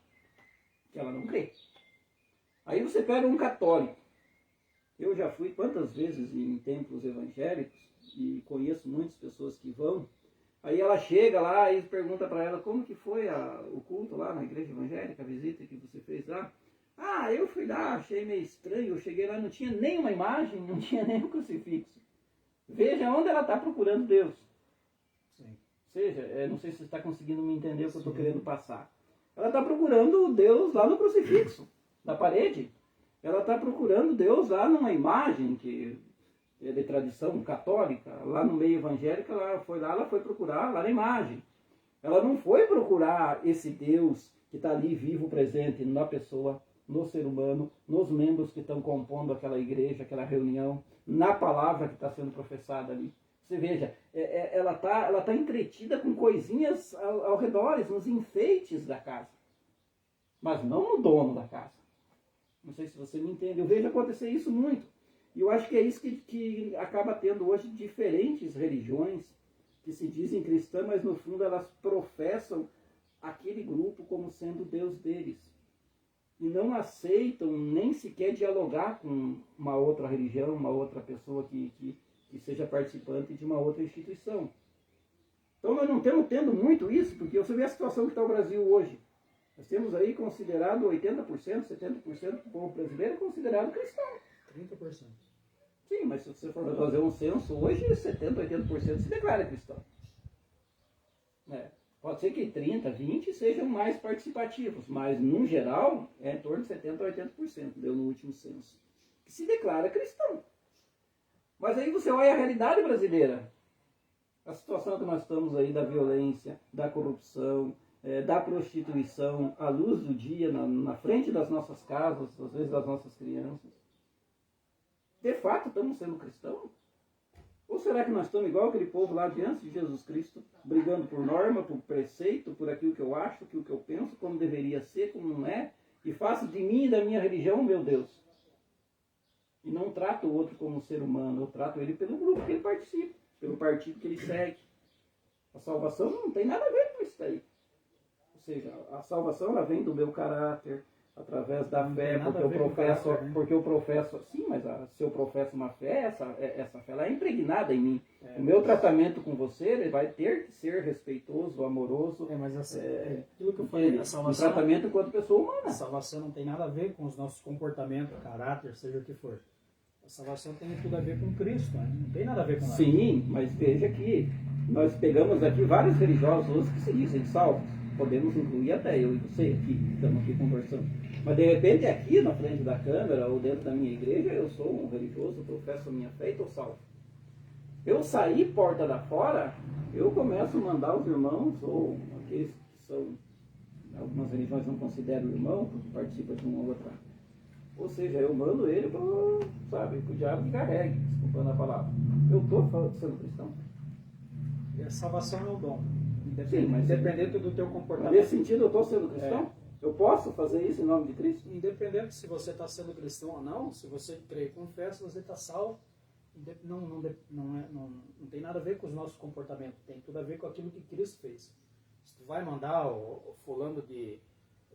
Speaker 1: que ela não crê. Aí você pega um católico. Eu já fui quantas vezes em templos evangélicos, e conheço muitas pessoas que vão. Aí ela chega lá e pergunta para ela como que foi o culto lá na igreja evangélica, a visita que você fez lá. Ah, eu fui lá, achei meio estranho, eu cheguei lá, não tinha nenhuma imagem, não tinha nem um crucifixo. Veja onde ela está procurando Deus.
Speaker 2: Sim.
Speaker 1: Ou seja, não sei se você está conseguindo me entender o que eu estou querendo passar. Ela está procurando Deus lá no crucifixo, na parede. Ela está procurando Deus lá numa imagem que é de tradição católica. Lá no meio evangélico, ela foi procurar lá na imagem. Ela não foi procurar esse Deus que está ali vivo, presente na pessoa, no ser humano, nos membros que estão compondo aquela igreja, aquela reunião, na palavra que está sendo professada ali. Você veja, ela tá entretida com coisinhas ao redor, nos enfeites da casa. Mas não no dono da casa. Não sei se você me entende. Eu vejo acontecer isso muito. E eu acho que é isso que acaba tendo hoje diferentes religiões que se dizem cristãs, mas no fundo elas professam aquele grupo como sendo Deus deles. E não aceitam nem sequer dialogar com uma outra religião, uma outra pessoa que seja participante de uma outra instituição. Então nós não estamos tendo muito isso, porque você vê a situação que está o Brasil hoje. Nós temos aí considerado 80%, 70% do povo brasileiro considerado cristão.
Speaker 2: 30%.
Speaker 1: Sim, mas se você for fazer um censo hoje, 70%, 80% se declara cristão. Pode ser que 30%, 20% sejam mais participativos, mas no geral é em torno de 70% a 80%, deu no último censo, que se declara cristão. Mas aí você olha a realidade brasileira, a situação que nós estamos aí da violência, da corrupção, da prostituição, à luz do dia, na frente das nossas casas, às vezes das nossas crianças. De fato, estamos sendo cristãos? Ou será que nós estamos igual aquele povo lá de antes de Jesus Cristo, brigando por norma, por preceito, por aquilo que eu acho, aquilo que eu penso, como deveria ser, como não é, e faço de mim e da minha religião meu Deus? E não trato o outro como um ser humano, eu trato ele pelo grupo que ele participa, pelo partido que ele segue. A salvação não tem nada a ver com isso daí. Ou seja, a salvação ela vem do meu caráter, através da fé, porque eu professo, sim, mas se eu professo uma fé, essa fé ela é impregnada em mim. O meu tratamento com você, ele vai ter que ser respeitoso, amoroso.
Speaker 2: Mas aquilo que eu falei, a salvação,
Speaker 1: um tratamento enquanto pessoa humana.
Speaker 2: A salvação não tem nada a ver com os nossos comportamentos, caráter, seja o que for. A salvação tem tudo a ver com Cristo, né? Não tem nada a ver com nada.
Speaker 1: Sim, mas veja que nós pegamos aqui vários religiosos hoje que se dizem salvos. Podemos incluir até eu e você aqui, estamos aqui conversando. Mas de repente aqui na frente da câmera ou dentro da minha igreja eu sou um religioso, professo a minha fé e estou salvo. Eu sair porta da fora, eu começo a mandar os irmãos, ou aqueles que são, algumas religiões não consideram irmão, porque participa de uma ou outra. Ou seja, eu mando ele para o diabo que carregue, desculpando a palavra. Eu estou sendo cristão.
Speaker 2: E a salvação é um dom.
Speaker 1: Sim, mas
Speaker 2: independente do teu comportamento.
Speaker 1: Nesse sentido, eu estou sendo cristão? Eu posso fazer isso em nome de Cristo?
Speaker 2: Independente se você está sendo cristão ou não, se você crê e confessa, você está salvo. Não tem nada a ver com os nossos comportamentos, tem tudo a ver com aquilo que Cristo fez. Se tu vai mandar o fulano de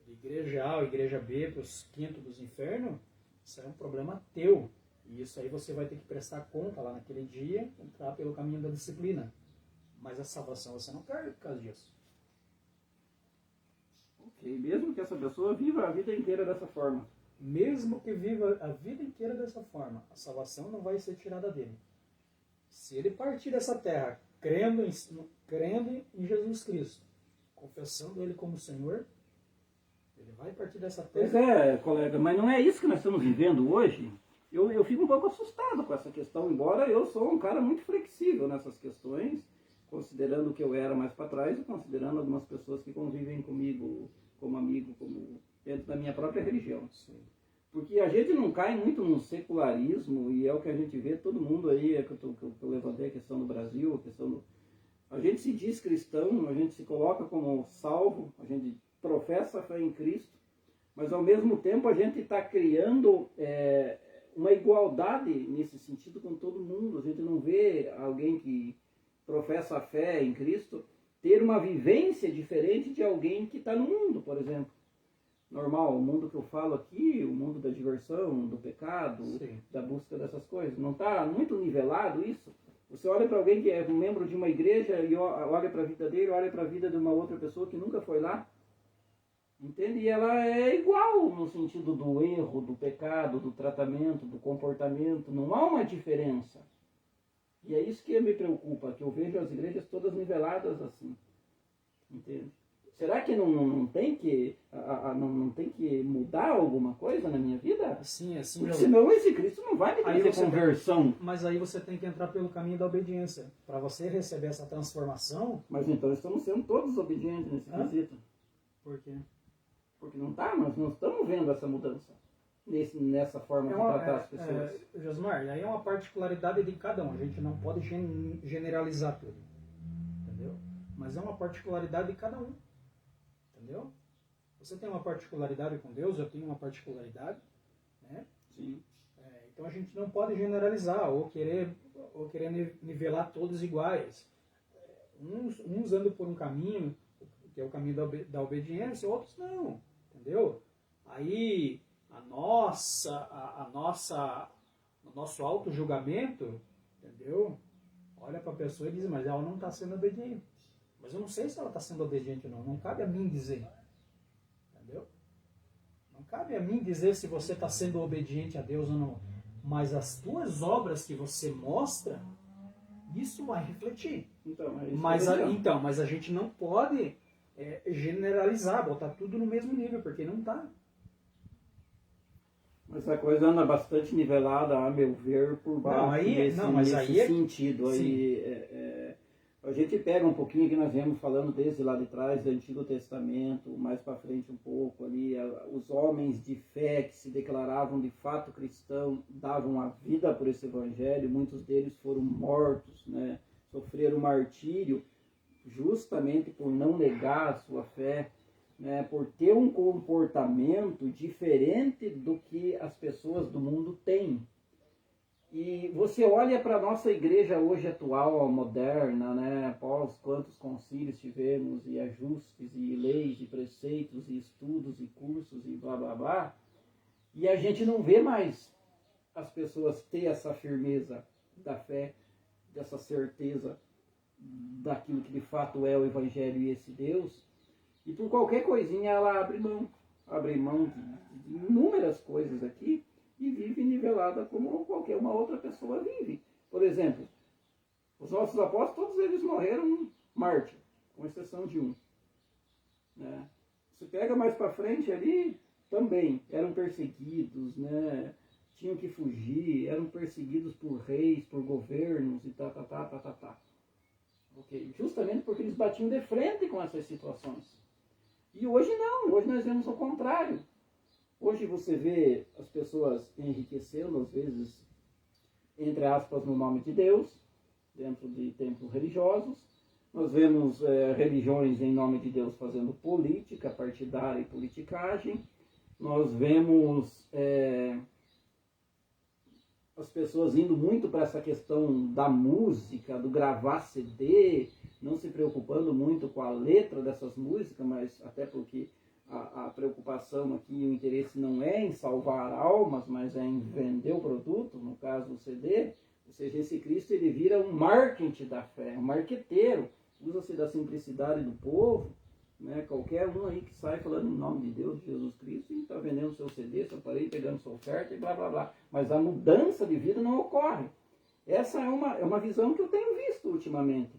Speaker 2: igreja A ou igreja B para os quintos dos infernos, isso é um problema teu. E isso aí você vai ter que prestar conta lá naquele dia, entrar pelo caminho da disciplina. Mas a salvação você não perde por causa disso.
Speaker 1: Ok, mesmo que essa pessoa viva a vida inteira dessa forma.
Speaker 2: Mesmo que viva a vida inteira dessa forma, a salvação não vai ser tirada dele. Se ele partir dessa terra crendo em Jesus Cristo, confessando ele como Senhor, ele vai partir dessa terra.
Speaker 1: Pois é, colega, mas não é isso que nós estamos vivendo hoje. Eu fico um pouco assustado com essa questão, embora eu sou um cara muito flexível nessas questões, considerando o que eu era mais para trás e considerando algumas pessoas que convivem comigo como amigo, como dentro da minha própria religião.
Speaker 2: Sim.
Speaker 1: Porque a gente não cai muito no secularismo, e é o que a gente vê, todo mundo aí, que eu levantei a questão do Brasil, a questão do... A gente se diz cristão, a gente se coloca como salvo, a gente professa a fé em Cristo, mas ao mesmo tempo a gente está criando uma igualdade nesse sentido com todo mundo. A gente não vê alguém que professa a fé em Cristo ter uma vivência diferente de alguém que está no mundo, por exemplo. Normal, o mundo que eu falo aqui, o mundo da diversão, do pecado,
Speaker 2: Sim.
Speaker 1: da busca dessas coisas. Não está muito nivelado isso? Você olha para alguém que é um membro de uma igreja e olha para a vida dele, olha para a vida de uma outra pessoa que nunca foi lá. Entende? E ela é igual no sentido do erro, do pecado, do tratamento, do comportamento. Não há uma diferença. E é isso que me preocupa, que eu vejo as igrejas todas niveladas assim. Entende? Será que não tem que não tem que mudar alguma coisa na minha vida?
Speaker 2: Assim,
Speaker 1: porque senão esse Cristo não vai me trazer conversão.
Speaker 2: Mas aí você tem que entrar pelo caminho da obediência. Para você receber essa transformação...
Speaker 1: Mas então estamos sendo todos obedientes nesse quesito.
Speaker 2: Por quê?
Speaker 1: Porque nós não estamos vendo essa mudança nessa forma de tratar as pessoas.
Speaker 2: Josmar, aí é uma particularidade de cada um. A gente não pode generalizar tudo. Entendeu? Mas é uma particularidade de cada um. Entendeu? Você tem uma particularidade com Deus, eu tenho uma particularidade, né?
Speaker 1: Sim.
Speaker 2: Então a gente não pode generalizar ou querer nivelar todos iguais. Uns andam por um caminho, que é o caminho da obediência, outros não. Entendeu? Aí o nosso auto-julgamento, entendeu? Olha para a pessoa e diz, mas ela não está sendo obediente. Mas eu não sei se ela está sendo obediente ou não. Não cabe a mim dizer. Entendeu? Não cabe a mim dizer se você está sendo obediente a Deus ou não. Mas as tuas obras que você mostra, isso vai refletir. Mas a gente não pode generalizar, botar tudo no mesmo nível, porque não está.
Speaker 1: Mas a coisa anda bastante nivelada, a meu ver, por baixo nesse sentido. Aí, a gente pega um pouquinho que nós viemos falando desde lá de trás, do Antigo Testamento, mais para frente um pouco ali, os homens de fé que se declaravam de fato cristãos, davam a vida por esse evangelho, muitos deles foram mortos, né? Sofreram martírio justamente por não negar a sua fé, né? Por ter um comportamento diferente do que as pessoas do mundo têm. E você olha para a nossa igreja hoje atual, moderna, né? Após quantos concílios tivemos, e ajustes, e leis, e preceitos, e estudos, e cursos, e blá blá blá, e a gente não vê mais as pessoas ter essa firmeza da fé, dessa certeza daquilo que de fato é o Evangelho e esse Deus, e por qualquer coisinha ela abre mão de inúmeras coisas aqui, e vive nivelada como qualquer uma outra pessoa vive. Por exemplo, os nossos apóstolos, todos eles morreram mártir, com exceção de um. Né? Se pega mais para frente ali, também eram perseguidos, né? Tinham que fugir, eram perseguidos por reis, por governos e tá. Okay? Justamente porque eles batiam de frente com essas situações. E hoje não, hoje nós vemos o contrário. Hoje você vê as pessoas enriquecendo, às vezes, entre aspas, no nome de Deus, dentro de templos religiosos. Nós vemos religiões em nome de Deus fazendo política partidária e politicagem. Nós vemos as pessoas indo muito para essa questão da música, do gravar CD, não se preocupando muito com a letra dessas músicas, mas até porque a preocupação aqui, o interesse não é em salvar almas, mas é em vender o produto, no caso o CD. Ou seja, esse Cristo ele vira um marketing da fé, um marqueteiro, usa-se da simplicidade do povo, né? Qualquer um aí que sai falando em nome de Deus, de Jesus Cristo, e está vendendo seu CD, seu aparelho, pegando sua oferta e blá blá blá. Mas a mudança de vida não ocorre. Essa é uma visão que eu tenho visto ultimamente,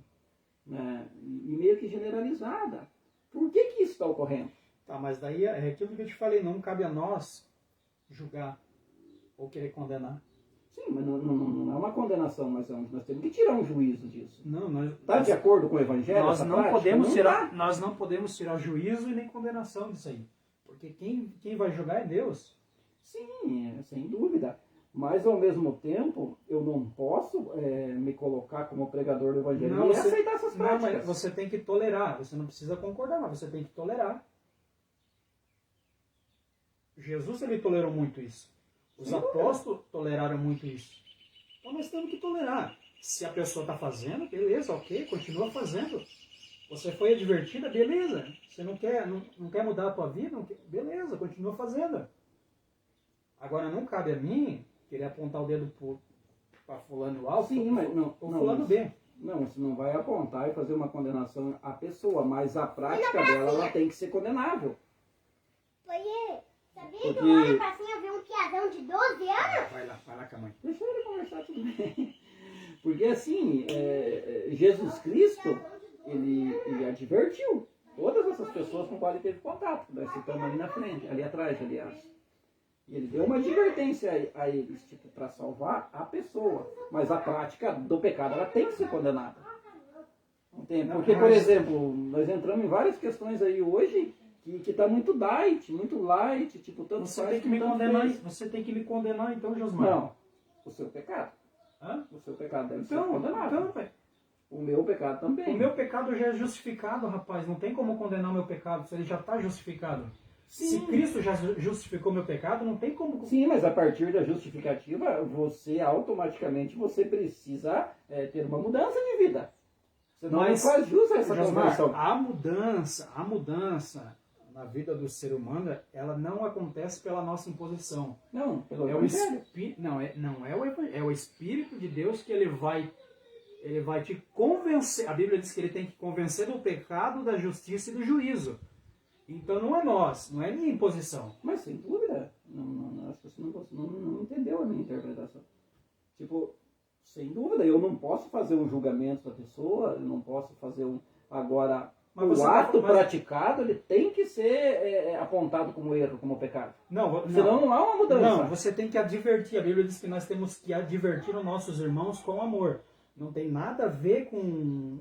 Speaker 1: né? E meio que generalizada. Por que isso está ocorrendo?
Speaker 2: Tá, mas daí é aquilo que eu te falei, não cabe a nós julgar ou querer condenar.
Speaker 1: Sim, mas não é uma condenação, nós temos que tirar um juízo disso.
Speaker 2: Não,
Speaker 1: está de acordo com o Evangelho?
Speaker 2: Nós não podemos tirar juízo e nem condenação disso aí. Porque quem vai julgar é Deus.
Speaker 1: Sim, sem dúvida. Mas ao mesmo tempo, eu não posso me colocar como pregador do Evangelho e aceitar essas práticas.
Speaker 2: Não, mas você tem que tolerar. Você não precisa concordar, mas você tem que tolerar. Jesus ele tolerou muito isso. Os apóstolos toleraram muito isso. Então nós temos que tolerar. Se a pessoa está fazendo, beleza, ok, continua fazendo. Você foi advertida, beleza. Você não quer mudar a tua vida, beleza, continua fazendo. Agora não cabe a mim querer apontar o dedo para fulano A
Speaker 1: Sim, mas não,
Speaker 2: ou
Speaker 1: não,
Speaker 2: fulano
Speaker 1: mas-
Speaker 2: B.
Speaker 1: Não, você não vai apontar e fazer uma condenação à pessoa, mas a prática dela ela tem que ser condenável.
Speaker 3: Sabia
Speaker 1: Porque-
Speaker 3: que uma pracinha viu um piazão de 12 anos?
Speaker 2: Vai lá com a mãe.
Speaker 1: Deixa ele conversar tudo bem. Porque assim, Jesus Cristo, ele advertiu todas essas pessoas com quais ele teve contato. Nós citamos ali na frente, ali atrás, aliás. E ele deu uma advertência a eles, tipo, para salvar a pessoa. Mas a prática do pecado, ela tem que ser condenada. Não tem? Porque, por exemplo, nós entramos em várias questões aí hoje que tá muito light, tipo, tanto
Speaker 2: Você
Speaker 1: faz
Speaker 2: tem que
Speaker 1: como
Speaker 2: me
Speaker 1: tanto
Speaker 2: condenar,
Speaker 1: fez.
Speaker 2: você tem que me condenar então, Josmar.
Speaker 1: Não, o seu pecado.
Speaker 2: Hã?
Speaker 1: O seu pecado deve ser
Speaker 2: Então,
Speaker 1: condenado.
Speaker 2: pai,
Speaker 1: O meu pecado também.
Speaker 2: o meu pecado já é justificado, rapaz. Não tem como condenar o meu pecado, se ele já está justificado. Se
Speaker 1: Sim.
Speaker 2: Cristo já justificou meu pecado, não tem como...
Speaker 1: Sim, mas a partir da justificativa, você automaticamente você precisa ter uma mudança de vida. Senão
Speaker 2: Mas,
Speaker 1: não faz jus a essa
Speaker 2: Josmar,
Speaker 1: conversão.
Speaker 2: a mudança na vida do ser humano, ela não acontece pela nossa imposição.
Speaker 1: Não, pelo
Speaker 2: É o
Speaker 1: Evangelho.
Speaker 2: não é o Evangelho, é o Espírito de Deus que ele vai te convencer. A Bíblia diz que ele tem que convencer do pecado, da justiça e do juízo. Então não é nós, não é minha imposição.
Speaker 1: Mas sem dúvida, acho que você não entendeu a minha interpretação. Tipo, sem dúvida, eu não posso fazer um julgamento da pessoa, eu não posso fazer um... Agora,
Speaker 2: Mas
Speaker 1: o
Speaker 2: você
Speaker 1: ato
Speaker 2: mas-
Speaker 1: praticado, ele tem que ser apontado como erro, como pecado.
Speaker 2: Não,
Speaker 1: Senão não há uma mudança.
Speaker 2: Não, você tem que advertir. A Bíblia diz que nós temos que advertir os nossos irmãos com amor. Não tem nada a ver com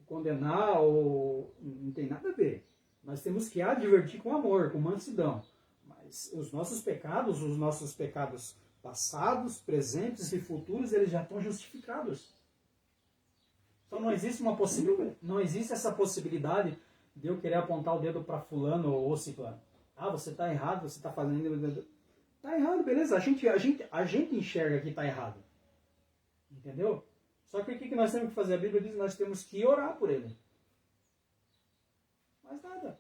Speaker 2: condenar ou... Não tem nada a ver. Nós temos que advertir com amor, com mansidão. Mas os nossos pecados passados, presentes e futuros, eles já estão justificados. Então não existe não existe essa possibilidade de eu querer apontar o dedo para fulano ou ciclano. Ah, você está errado, você está fazendo... Está errado, beleza. A gente enxerga que está errado. Entendeu? Só que o que nós temos que fazer? A Bíblia diz que nós temos que orar por ele. Mais nada.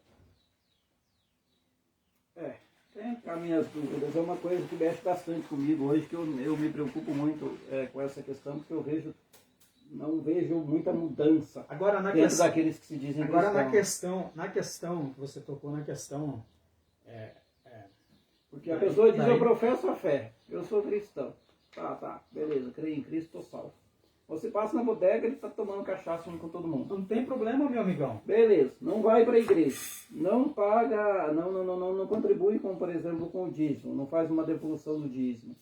Speaker 1: Tem as minhas dúvidas. É uma coisa que mexe bastante comigo hoje, que eu me preocupo muito com essa questão, porque não vejo muita mudança
Speaker 2: Agora
Speaker 1: dentro daqueles que se dizem
Speaker 2: Agora
Speaker 1: cristãos.
Speaker 2: na questão que você tocou na questão,
Speaker 1: Porque a pessoa diz,
Speaker 2: Daí-
Speaker 1: eu professo a fé, eu sou cristão. Tá, beleza, creio em Cristo, estou salvo. Você passa na bodega, ele está tomando cachaça com todo mundo.
Speaker 2: não tem problema, meu amigão.
Speaker 1: Beleza, não vai para a igreja, não paga, não contribui com, por exemplo, com o dízimo, não faz uma devolução do dízimo.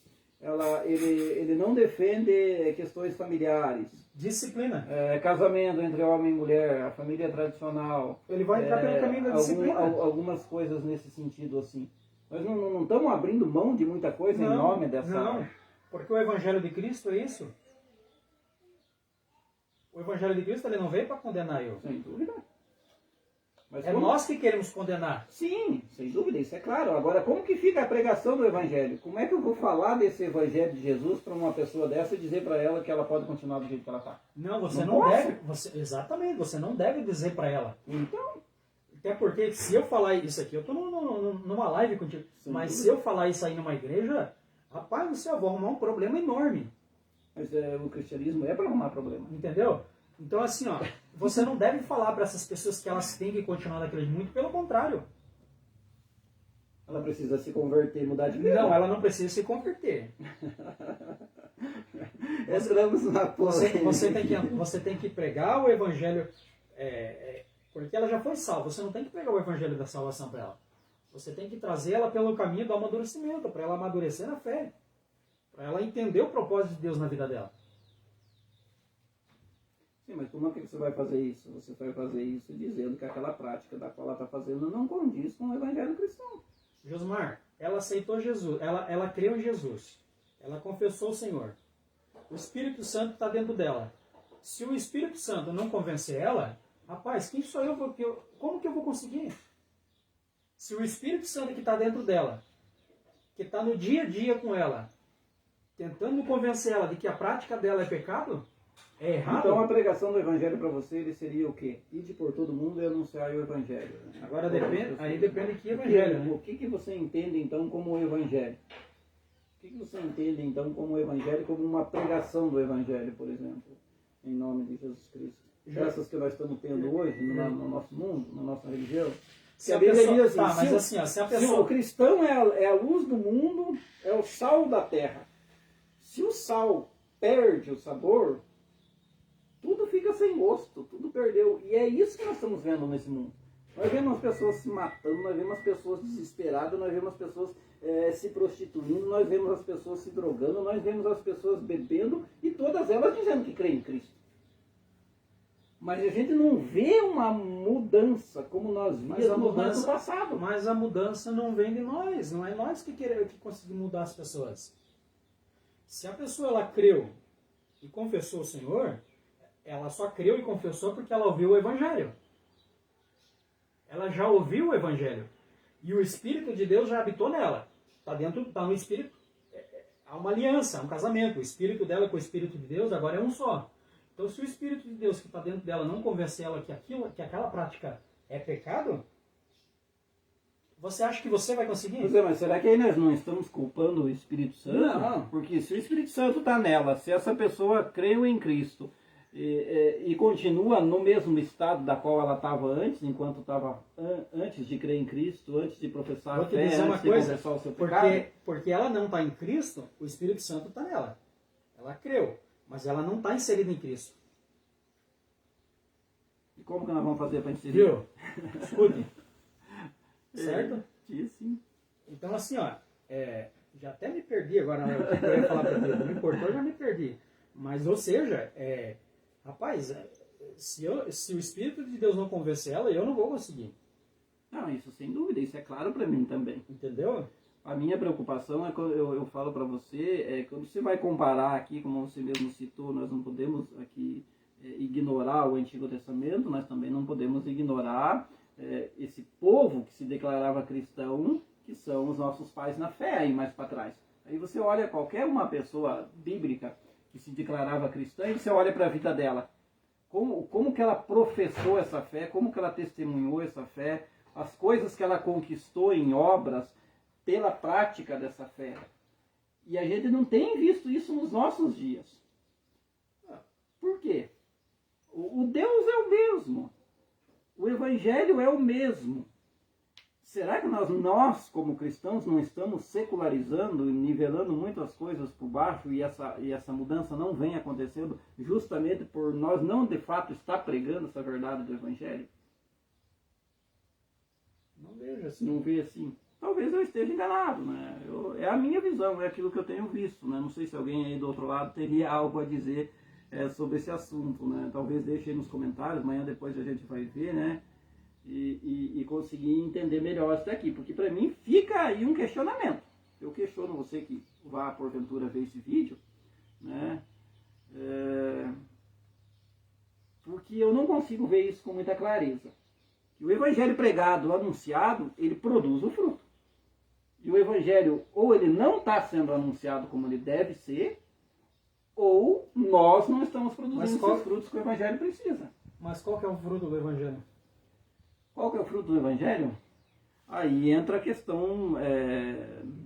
Speaker 1: Ele não defende questões familiares,
Speaker 2: Disciplina.
Speaker 1: casamento entre homem e mulher, a família tradicional.
Speaker 2: Ele vai entrar pelo caminho da disciplina.
Speaker 1: Algumas coisas nesse sentido assim. Nós não estamos abrindo mão de muita coisa em nome dessa...
Speaker 2: Não, porque o Evangelho de Cristo é isso. O Evangelho de Cristo ele não veio para condenar eu.
Speaker 1: Sem dúvida. Mas
Speaker 2: É
Speaker 1: como-
Speaker 2: nós que queremos condenar.
Speaker 1: Sim, sem dúvida, isso é claro. Agora, como que fica a pregação do Evangelho? Como é que eu vou falar desse Evangelho de Jesus para uma pessoa dessa e dizer para ela que ela pode continuar do jeito que ela está?
Speaker 2: Não, você
Speaker 1: Não
Speaker 2: não,
Speaker 1: posso?
Speaker 2: deve. Exatamente, você não deve dizer para ela.
Speaker 1: Então,
Speaker 2: Até porque se eu falar isso aqui, eu estou numa live contigo,
Speaker 1: Sem
Speaker 2: mas
Speaker 1: dúvida.
Speaker 2: se eu falar isso aí numa igreja, rapaz do céu, eu vou arrumar um problema enorme.
Speaker 1: mas o cristianismo é para arrumar problema.
Speaker 2: Entendeu? Então assim, ó, você não deve falar para essas pessoas que elas têm que continuar naquele muito pelo contrário.
Speaker 1: Ela precisa se converter, mudar de vida.
Speaker 2: Não, ela não precisa se converter.
Speaker 1: Entramos na polêmica.
Speaker 2: Você tem que pregar o evangelho, porque ela já foi salva. Você não tem que pregar o evangelho da salvação para ela. Você tem que trazer ela pelo caminho do amadurecimento, para ela amadurecer na fé. Para ela entender o propósito de Deus na vida dela.
Speaker 1: Sim, mas como é que você vai fazer isso? Você vai fazer isso dizendo que aquela prática da qual ela está fazendo não condiz com o Evangelho cristão.
Speaker 2: Josmar, ela aceitou Jesus, ela creu em Jesus. Ela confessou o Senhor. O Espírito Santo está dentro dela. Se o Espírito Santo não convencer ela, rapaz, quem sou eu? Como que eu vou conseguir? Se o Espírito Santo que está dentro dela, que está no dia a dia com ela, tentando convencer ela de que a prática dela é pecado, é errado.
Speaker 1: Então a pregação do Evangelho para você ele seria o quê? Ide por todo mundo e anunciar o Evangelho.
Speaker 2: Agora depende de que evangelho, né?
Speaker 1: O que você entende então como o Evangelho? que você entende, então, como o Evangelho, como uma pregação do Evangelho, por exemplo, em nome de Jesus Cristo? Essas que nós estamos tendo hoje no nosso mundo, na nossa religião.
Speaker 2: Se a pessoa, tá, mas assim, ó, se a
Speaker 1: Se
Speaker 2: pessoa...
Speaker 1: o cristão é a luz do mundo, é o sal da terra. Se o sal perde o sabor, tudo fica sem gosto, tudo perdeu. E é isso que nós estamos vendo nesse mundo. Nós vemos as pessoas se matando, nós vemos as pessoas desesperadas, nós vemos as pessoas se prostituindo, nós vemos as pessoas se drogando, nós vemos as pessoas bebendo e todas elas dizendo que creem em Cristo. Mas a gente não vê uma mudança como nós víamos no ano passado.
Speaker 2: Mas a mudança não vem de nós, não é nós que conseguimos mudar as pessoas. Se a pessoa ela creu e confessou o Senhor, ela só creu e confessou porque ela ouviu o Evangelho. Ela já ouviu o Evangelho. E o Espírito de Deus já habitou nela. Está no Espírito. Há uma aliança, um casamento. O Espírito dela com o Espírito de Deus agora é um só. Então, se o Espírito de Deus que está dentro dela não convencer ela que aquela prática é pecado, você acha que você vai conseguir?
Speaker 1: Pois é, mas será que aí nós não estamos culpando o Espírito Santo?
Speaker 2: Não.
Speaker 1: Porque se o Espírito Santo está nela, se essa pessoa creu em Cristo e continua no mesmo estado da qual ela estava antes, enquanto estava antes de crer em Cristo, antes de professar a fé, antes de confessar o seu pecado.
Speaker 2: Porque ela não está em Cristo, o Espírito Santo está nela. Ela creu. Mas ela não está inserida em Cristo.
Speaker 1: E como que nós vamos fazer para inserir?
Speaker 2: Viu? Escute. Certo?
Speaker 1: Sim.
Speaker 2: Então, assim, ó, já até me perdi agora, né, o que eu ia falar para ti. Me cortou, já me perdi. Mas, ou seja, rapaz, se o Espírito de Deus não convencer ela, eu não vou conseguir.
Speaker 1: Não, isso sem dúvida, isso é claro para mim também.
Speaker 2: Entendeu?
Speaker 1: A minha preocupação é quando eu falo para você, quando você vai comparar aqui, como você mesmo citou, nós não podemos aqui ignorar o Antigo Testamento, nós também não podemos ignorar esse povo que se declarava cristão, que são os nossos pais na fé, aí mais para trás. Aí você olha qualquer uma pessoa bíblica que se declarava cristã e você olha para a vida dela. Como que ela professou essa fé, como que ela testemunhou essa fé, as coisas que ela conquistou em obras, pela prática dessa fé. E a gente não tem visto isso nos nossos dias. Por quê? O Deus é o mesmo. O Evangelho é o mesmo. Será que nós como cristãos, não estamos secularizando e nivelando muitas coisas por baixo e essa mudança não vem acontecendo justamente por nós não, de fato, estar pregando essa verdade do Evangelho?
Speaker 2: Não vejo assim.
Speaker 1: Não vê assim. Talvez eu esteja enganado, né? É a minha visão, é aquilo que eu tenho visto, né? Não sei se alguém aí do outro lado teria algo a dizer sobre esse assunto, né? Talvez deixe aí nos comentários, amanhã depois a gente vai ver, né? E conseguir entender melhor isso daqui, porque para mim fica aí um questionamento. Eu questiono você que vá porventura ver esse vídeo, né? Porque eu não consigo ver isso com muita clareza. Que o Evangelho pregado, anunciado, ele produz o fruto. E o Evangelho, ou ele não está sendo anunciado como ele deve ser, ou nós não estamos produzindo esses frutos que o Evangelho precisa.
Speaker 2: Mas qual que é o fruto do Evangelho?
Speaker 1: Qual que é o fruto do Evangelho? Aí entra a questão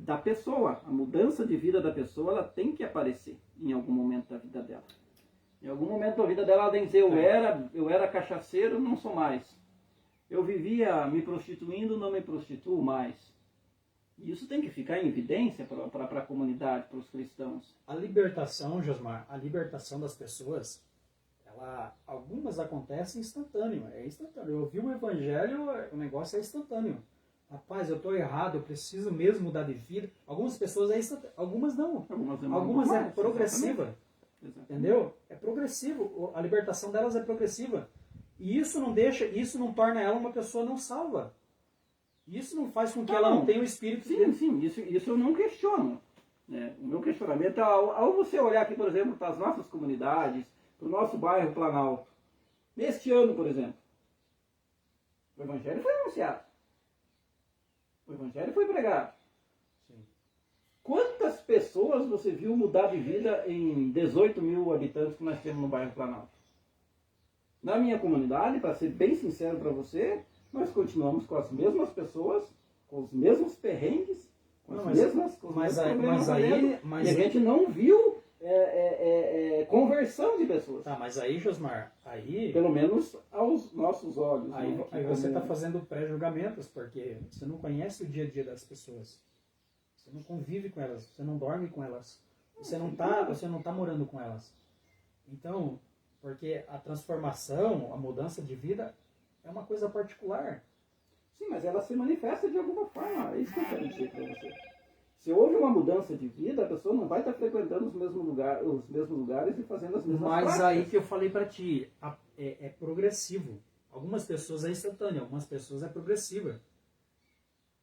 Speaker 1: da pessoa. A mudança de vida da pessoa, ela tem que aparecer em algum momento da vida dela. Em algum momento da vida dela, ela tem que dizer, eu era cachaceiro, não sou mais. Eu vivia me prostituindo, não me prostituo mais. Isso tem que ficar em evidência para a comunidade, para os cristãos.
Speaker 2: A libertação, Josmar, a libertação das pessoas, algumas acontecem instantâneo, é instantâneo. Eu ouvi o Evangelho, o negócio é instantâneo. Rapaz, eu estou errado, eu preciso mesmo mudar de vida. Algumas pessoas é instantâneo, algumas não. Algumas é progressiva.
Speaker 1: Exatamente.
Speaker 2: Entendeu? É progressivo. A libertação delas é progressiva. E isso não torna ela uma pessoa não salva. Isso não faz com que ela não tenha o Espírito de Deus.
Speaker 1: Sim, isso eu não questiono. Né? O meu questionamento é ao você olhar aqui, por exemplo, para as nossas comunidades, para o nosso bairro Planalto. Neste ano, por exemplo, o Evangelho foi anunciado. O Evangelho foi pregado.
Speaker 2: Sim.
Speaker 1: Quantas pessoas você viu mudar de vida em 18 mil habitantes que nós temos no bairro Planalto? Na minha comunidade, para ser bem sincero para você, nós continuamos com as mesmas pessoas, com os mesmos perrengues, com os
Speaker 2: mas
Speaker 1: problemas
Speaker 2: aí,
Speaker 1: dentro,
Speaker 2: mas
Speaker 1: e a gente não viu conversão de pessoas.
Speaker 2: Tá, mas aí, Josmar, aí...
Speaker 1: Pelo menos aos nossos olhos.
Speaker 2: Aí,
Speaker 1: né?
Speaker 2: aí você está fazendo pré-julgamentos, porque você não conhece o dia a dia das pessoas. Você não convive com elas, você não dorme com elas. Você não tá morando com elas. Então, porque a transformação, a mudança de vida é uma coisa particular.
Speaker 1: Sim, mas ela se manifesta de alguma forma. É isso que eu quero dizer para você. Se houve uma mudança de vida, a pessoa não vai estar frequentando os mesmos lugares e fazendo as mesmas
Speaker 2: Mas
Speaker 1: práticas.
Speaker 2: aí que eu falei pra ti, é progressivo. Algumas pessoas é instantâneo, algumas pessoas é progressiva.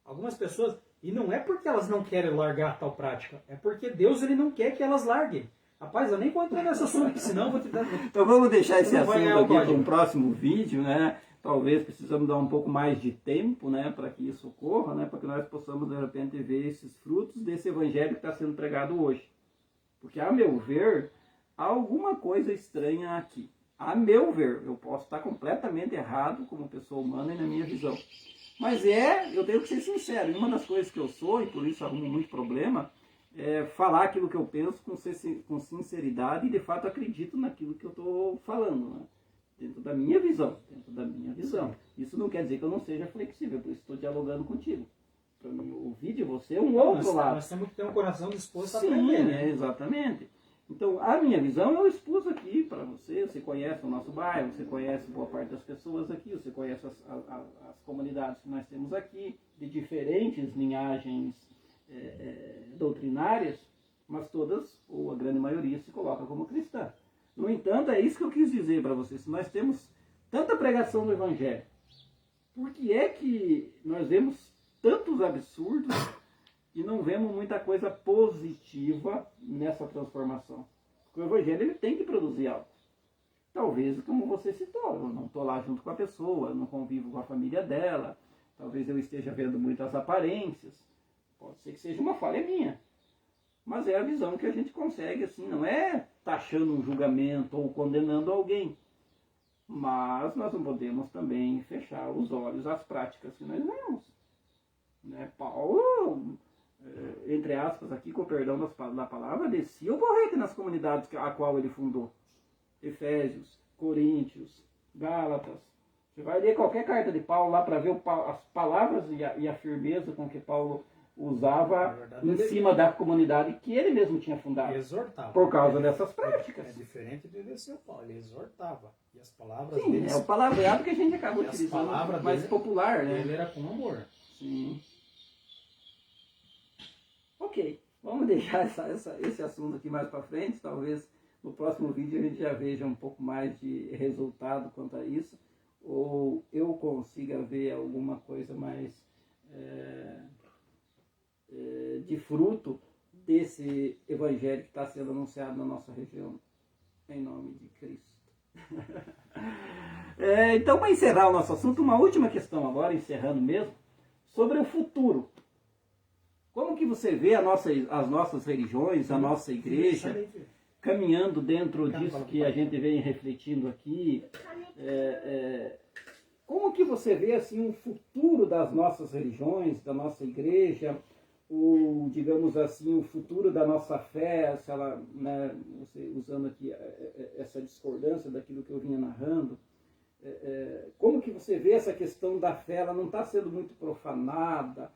Speaker 2: Algumas pessoas... E não é porque elas não querem largar tal prática, é porque Deus ele não quer que elas larguem. Rapaz, eu nem vou entrar nesse assunto, porque senão eu vou te dar...
Speaker 1: Então vamos deixar esse
Speaker 2: Não vai
Speaker 1: assunto
Speaker 2: ganhar o
Speaker 1: aqui para
Speaker 2: código.
Speaker 1: um próximo vídeo, né? Talvez precisamos dar um pouco mais de tempo, né, para que isso ocorra, né, para que nós possamos de repente ver esses frutos desse evangelho que está sendo pregado hoje. Porque, a meu ver, há alguma coisa estranha aqui. A meu ver, eu posso estar completamente errado como pessoa humana e na minha visão. Mas eu tenho que ser sincero, e uma das coisas que eu sou, e por isso arrumo muito problema, é falar aquilo que eu penso com sinceridade e de fato acredito naquilo que eu estou falando, né? Dentro da minha visão. Isso não quer dizer que eu não seja flexível, por isso estou dialogando contigo. Para mim, ouvir de você é um outro lado.
Speaker 2: Nós temos que ter um coração disposto a
Speaker 1: Sim,
Speaker 2: aprender, né?
Speaker 1: exatamente. Então, a minha visão eu expus aqui para você. Você conhece o nosso bairro, você conhece boa parte das pessoas aqui, você conhece as comunidades que nós temos aqui, de diferentes linhagens doutrinárias, mas todas, ou a grande maioria, se coloca como cristã. No entanto, é isso que eu quis dizer para vocês. Se nós temos tanta pregação do Evangelho, por que é que nós vemos tantos absurdos e não vemos muita coisa positiva nessa transformação? Porque o Evangelho ele tem que produzir algo. Talvez, como você citou, eu não estou lá junto com a pessoa, eu não convivo com a família dela, talvez eu esteja vendo muitas aparências, pode ser que seja uma falha minha. Mas é a visão que a gente consegue, assim, não é taxando um julgamento ou condenando alguém. Mas nós não podemos também fechar os olhos às práticas que nós vemos. Né? Paulo, entre aspas, aqui com o perdão da palavra, descia o porrete nas comunidades a qual ele fundou. Efésios, Coríntios, Gálatas. Você vai ler qualquer carta de Paulo lá para ver as palavras e a firmeza com que Paulo usava em cima da comunidade que ele mesmo tinha fundado.
Speaker 2: Ele exortava.
Speaker 1: Por causa dessas práticas.
Speaker 2: É diferente de descer o Paulo, ele exortava. E as palavras
Speaker 1: Sim,
Speaker 2: dele...
Speaker 1: é o palavreado que a gente acaba
Speaker 2: E as
Speaker 1: utilizando
Speaker 2: palavras
Speaker 1: mais
Speaker 2: dele-
Speaker 1: popular, né?
Speaker 2: Ele era com amor.
Speaker 1: Sim. Ok, vamos deixar esse assunto aqui mais para frente. Talvez no próximo vídeo a gente já veja um pouco mais de resultado quanto a isso. Ou eu consiga ver alguma coisa mais de fruto desse evangelho que está sendo anunciado na nossa região. Em nome de Cristo. Então, para encerrar o nosso assunto, uma última questão agora, encerrando mesmo, sobre o futuro. Como que você vê as nossas religiões, a nossa igreja, caminhando dentro disso que a gente vem refletindo aqui? Como que você vê assim, o futuro das nossas religiões, da nossa igreja, o, digamos assim, o futuro da nossa fé, se ela, né, você usando aqui essa discordância daquilo que eu vinha narrando, como que você vê essa questão da fé? Ela não está sendo muito profanada?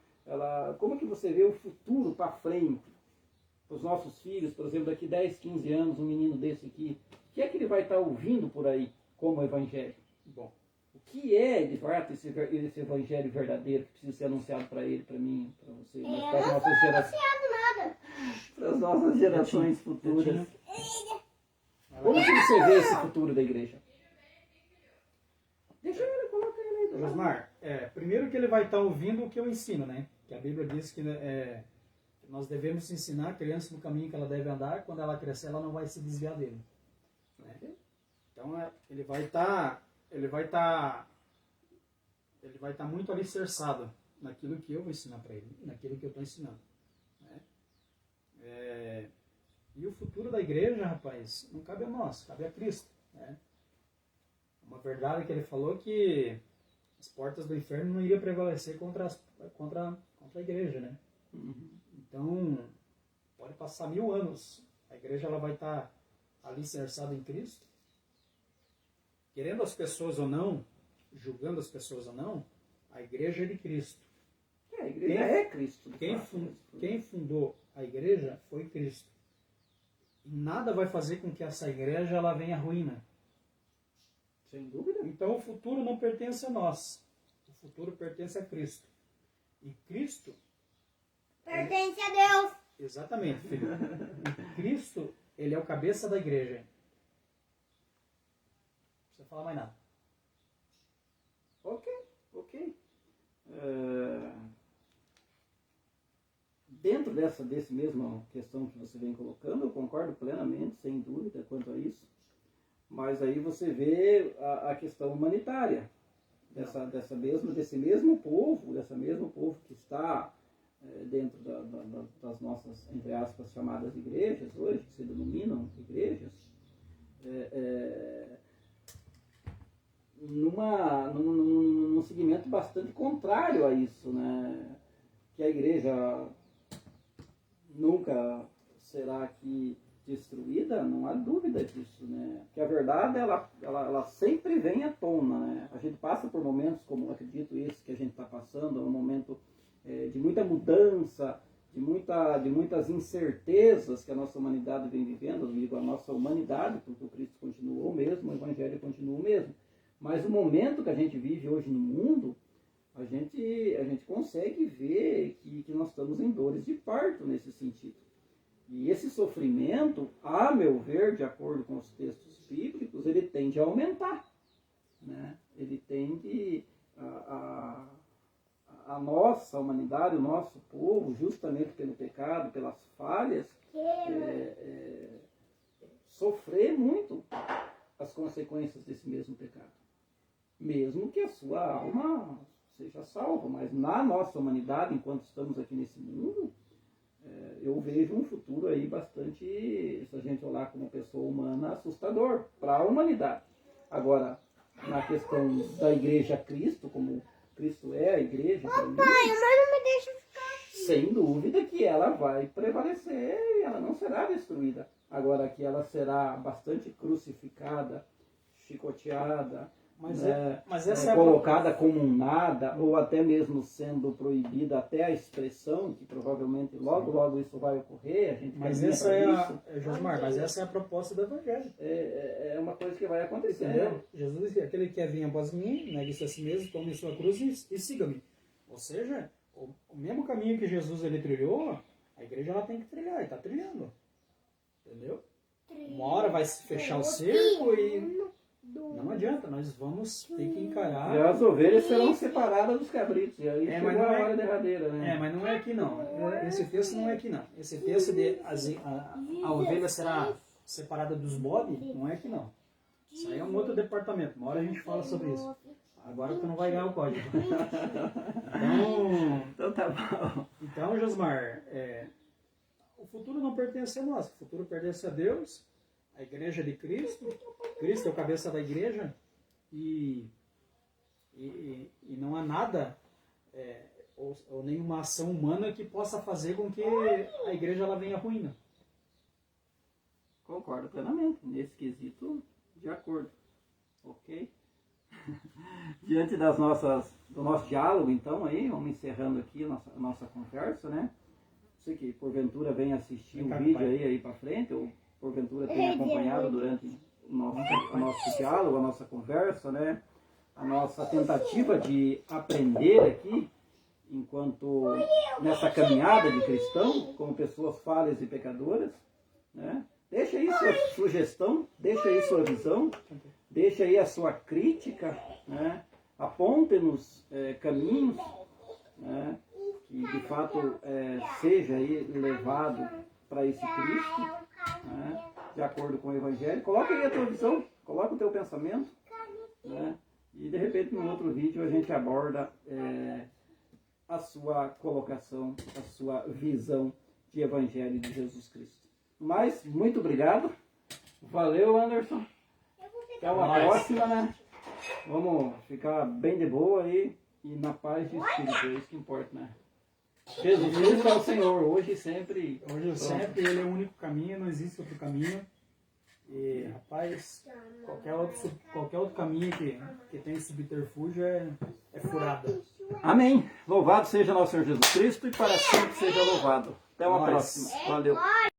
Speaker 1: Como que você vê o futuro para frente? Os nossos filhos, por exemplo, daqui 10, 15 anos, um menino desse aqui, o que é que ele vai estar ouvindo por aí como evangelho? Bom, o que é, de fato, esse evangelho verdadeiro que precisa ser anunciado para ele, para mim, para você,
Speaker 3: Eu
Speaker 1: para as
Speaker 3: não
Speaker 1: nossas
Speaker 3: sou
Speaker 1: gerações?
Speaker 3: anunciado nada.
Speaker 1: Para as nossas gerações futuras.
Speaker 2: tinha.
Speaker 1: Como que você vê esse futuro da igreja? Deixa ele, coloca ele aí.
Speaker 2: Josmar, primeiro que ele vai estar ouvindo o que eu ensino, né? Que a Bíblia diz que nós devemos ensinar a criança no caminho que ela deve andar, quando ela crescer ela não vai se desviar dele. Né? Então ele vai estar muito alicerçado naquilo que eu vou ensinar para ele, naquilo que eu estou ensinando. Né? E o futuro da igreja, rapaz, não cabe a nós, cabe a Cristo. Né? Uma verdade que ele falou que as portas do inferno não iriam prevalecer contra a igreja, né? Então, Então, pode passar 1000 anos, a igreja ela vai estar alicerçada em Cristo, querendo as pessoas ou não, julgando as pessoas ou não, a igreja é de Cristo.
Speaker 1: A igreja é Cristo.
Speaker 2: Quem fundou a igreja foi Cristo. E nada vai fazer com que essa igreja ela venha à ruína.
Speaker 1: Sem dúvida.
Speaker 2: Então o futuro não pertence a nós. O futuro pertence a Cristo. E Cristo...
Speaker 3: Pertence a Deus.
Speaker 2: Exatamente, filho. E Cristo, ele é o cabeça da igreja. Não precisa falar mais nada.
Speaker 1: Ok. Dentro desse mesma questão que você vem colocando, eu concordo plenamente, sem dúvida, quanto a isso. Mas aí você vê a questão humanitária desse mesmo povo que está dentro das nossas, entre aspas, chamadas igrejas hoje, que se denominam igrejas, num segmento bastante contrário a isso, né? Que a igreja nunca será aqui destruída, não há dúvida disso, né? Que a verdade, ela sempre vem à tona, né? A gente passa por momentos, como acredito esse que a gente está passando, é um momento de muita mudança, de muitas incertezas que a nossa humanidade vem vivendo. Eu digo a nossa humanidade, porque o Cristo continuou o mesmo, o Evangelho continua o mesmo. Mas o momento que a gente vive hoje no mundo, a gente consegue ver que nós estamos em dores de parto nesse sentido. E esse sofrimento, a meu ver, de acordo com os textos bíblicos, ele tende a aumentar, né? Ele tende a nossa humanidade, o nosso povo, justamente pelo pecado, pelas falhas, sofrer muito as consequências desse mesmo pecado. Mesmo que a sua alma seja salva, mas na nossa humanidade, enquanto estamos aqui nesse mundo, eu vejo um futuro aí bastante, se a gente olhar como pessoa humana, assustador para a humanidade. Agora, na questão da igreja Cristo, como Cristo é a igreja,
Speaker 3: Pai, mas não me deixa ficar aqui.
Speaker 1: sem dúvida que ela vai prevalecer e ela não será destruída. Agora que ela será bastante crucificada, chicoteada, colocada como um nada, ou até mesmo sendo proibida até a expressão, que provavelmente logo isso vai ocorrer, a gente
Speaker 2: Mas
Speaker 1: caminha
Speaker 2: essa
Speaker 1: para isso.
Speaker 2: Josmar, mas essa é a proposta do Evangelho.
Speaker 1: É uma coisa que vai acontecer.
Speaker 2: Entendeu? Jesus disse, aquele que quer vir após mim, negue-se a si mesmo, tome sua cruz e siga-me. Ou seja, o mesmo caminho que Jesus ele trilhou, a igreja ela tem que trilhar, e está trilhando. Entendeu? Uma hora vai se fechar o cerco e não adianta, nós vamos ter que encarar.
Speaker 1: E as ovelhas serão separadas dos cabritos, e aí chegou
Speaker 2: mas não
Speaker 1: a hora derradeira, né?
Speaker 2: Mas não é aqui não. Esse texto não é aqui não. Esse texto de a ovelha será separada dos bodes, não é aqui não. Isso aí é um outro departamento. Uma hora a gente fala sobre isso. Agora tu não vai ganhar o código.
Speaker 1: Então tá bom.
Speaker 2: Então, Josmar, o futuro não pertence a nós. O futuro pertence a Deus, a igreja de Cristo. Cristo é o cabeça da igreja. E não há nada, ou nenhuma ação humana que possa fazer com que a igreja ela venha à ruína.
Speaker 1: Concordo plenamente. Nesse quesito, de acordo. Ok? Diante do nosso diálogo, então, aí, vamos encerrando aqui a nossa conversa, né? Você que porventura vem assistir o vídeo aí para frente, ou porventura tem acompanhado durante o nosso diálogo, a nossa conversa, né? A nossa tentativa de aprender aqui, enquanto nessa caminhada de cristão, como pessoas falhas e pecadoras, né? Deixa aí sua sugestão, deixa aí sua visão, deixa aí a sua crítica, né? Aponte-nos caminhos, né? Que de fato seja aí levado para esse Cristo, né? De acordo com o Evangelho. Coloca aí a tua visão, coloca o teu pensamento, né? E de repente em outro vídeo a gente aborda a sua colocação, a sua visão de Evangelho de Jesus Cristo. Mas, muito obrigado. Valeu, Anderson. Até uma próxima, né? Vamos ficar bem de boa aí e na paz de espírito. É isso que importa, né? Jesus Cristo é o Senhor, hoje e sempre.
Speaker 2: Hoje e sempre, Ele é o único caminho, não existe outro caminho. E, rapaz, qualquer outro caminho que tem esse subterfúgio é furada.
Speaker 1: Amém. Louvado seja nosso Senhor Jesus Cristo e para sempre seja louvado. Até uma
Speaker 2: Nós.
Speaker 1: próxima. Valeu.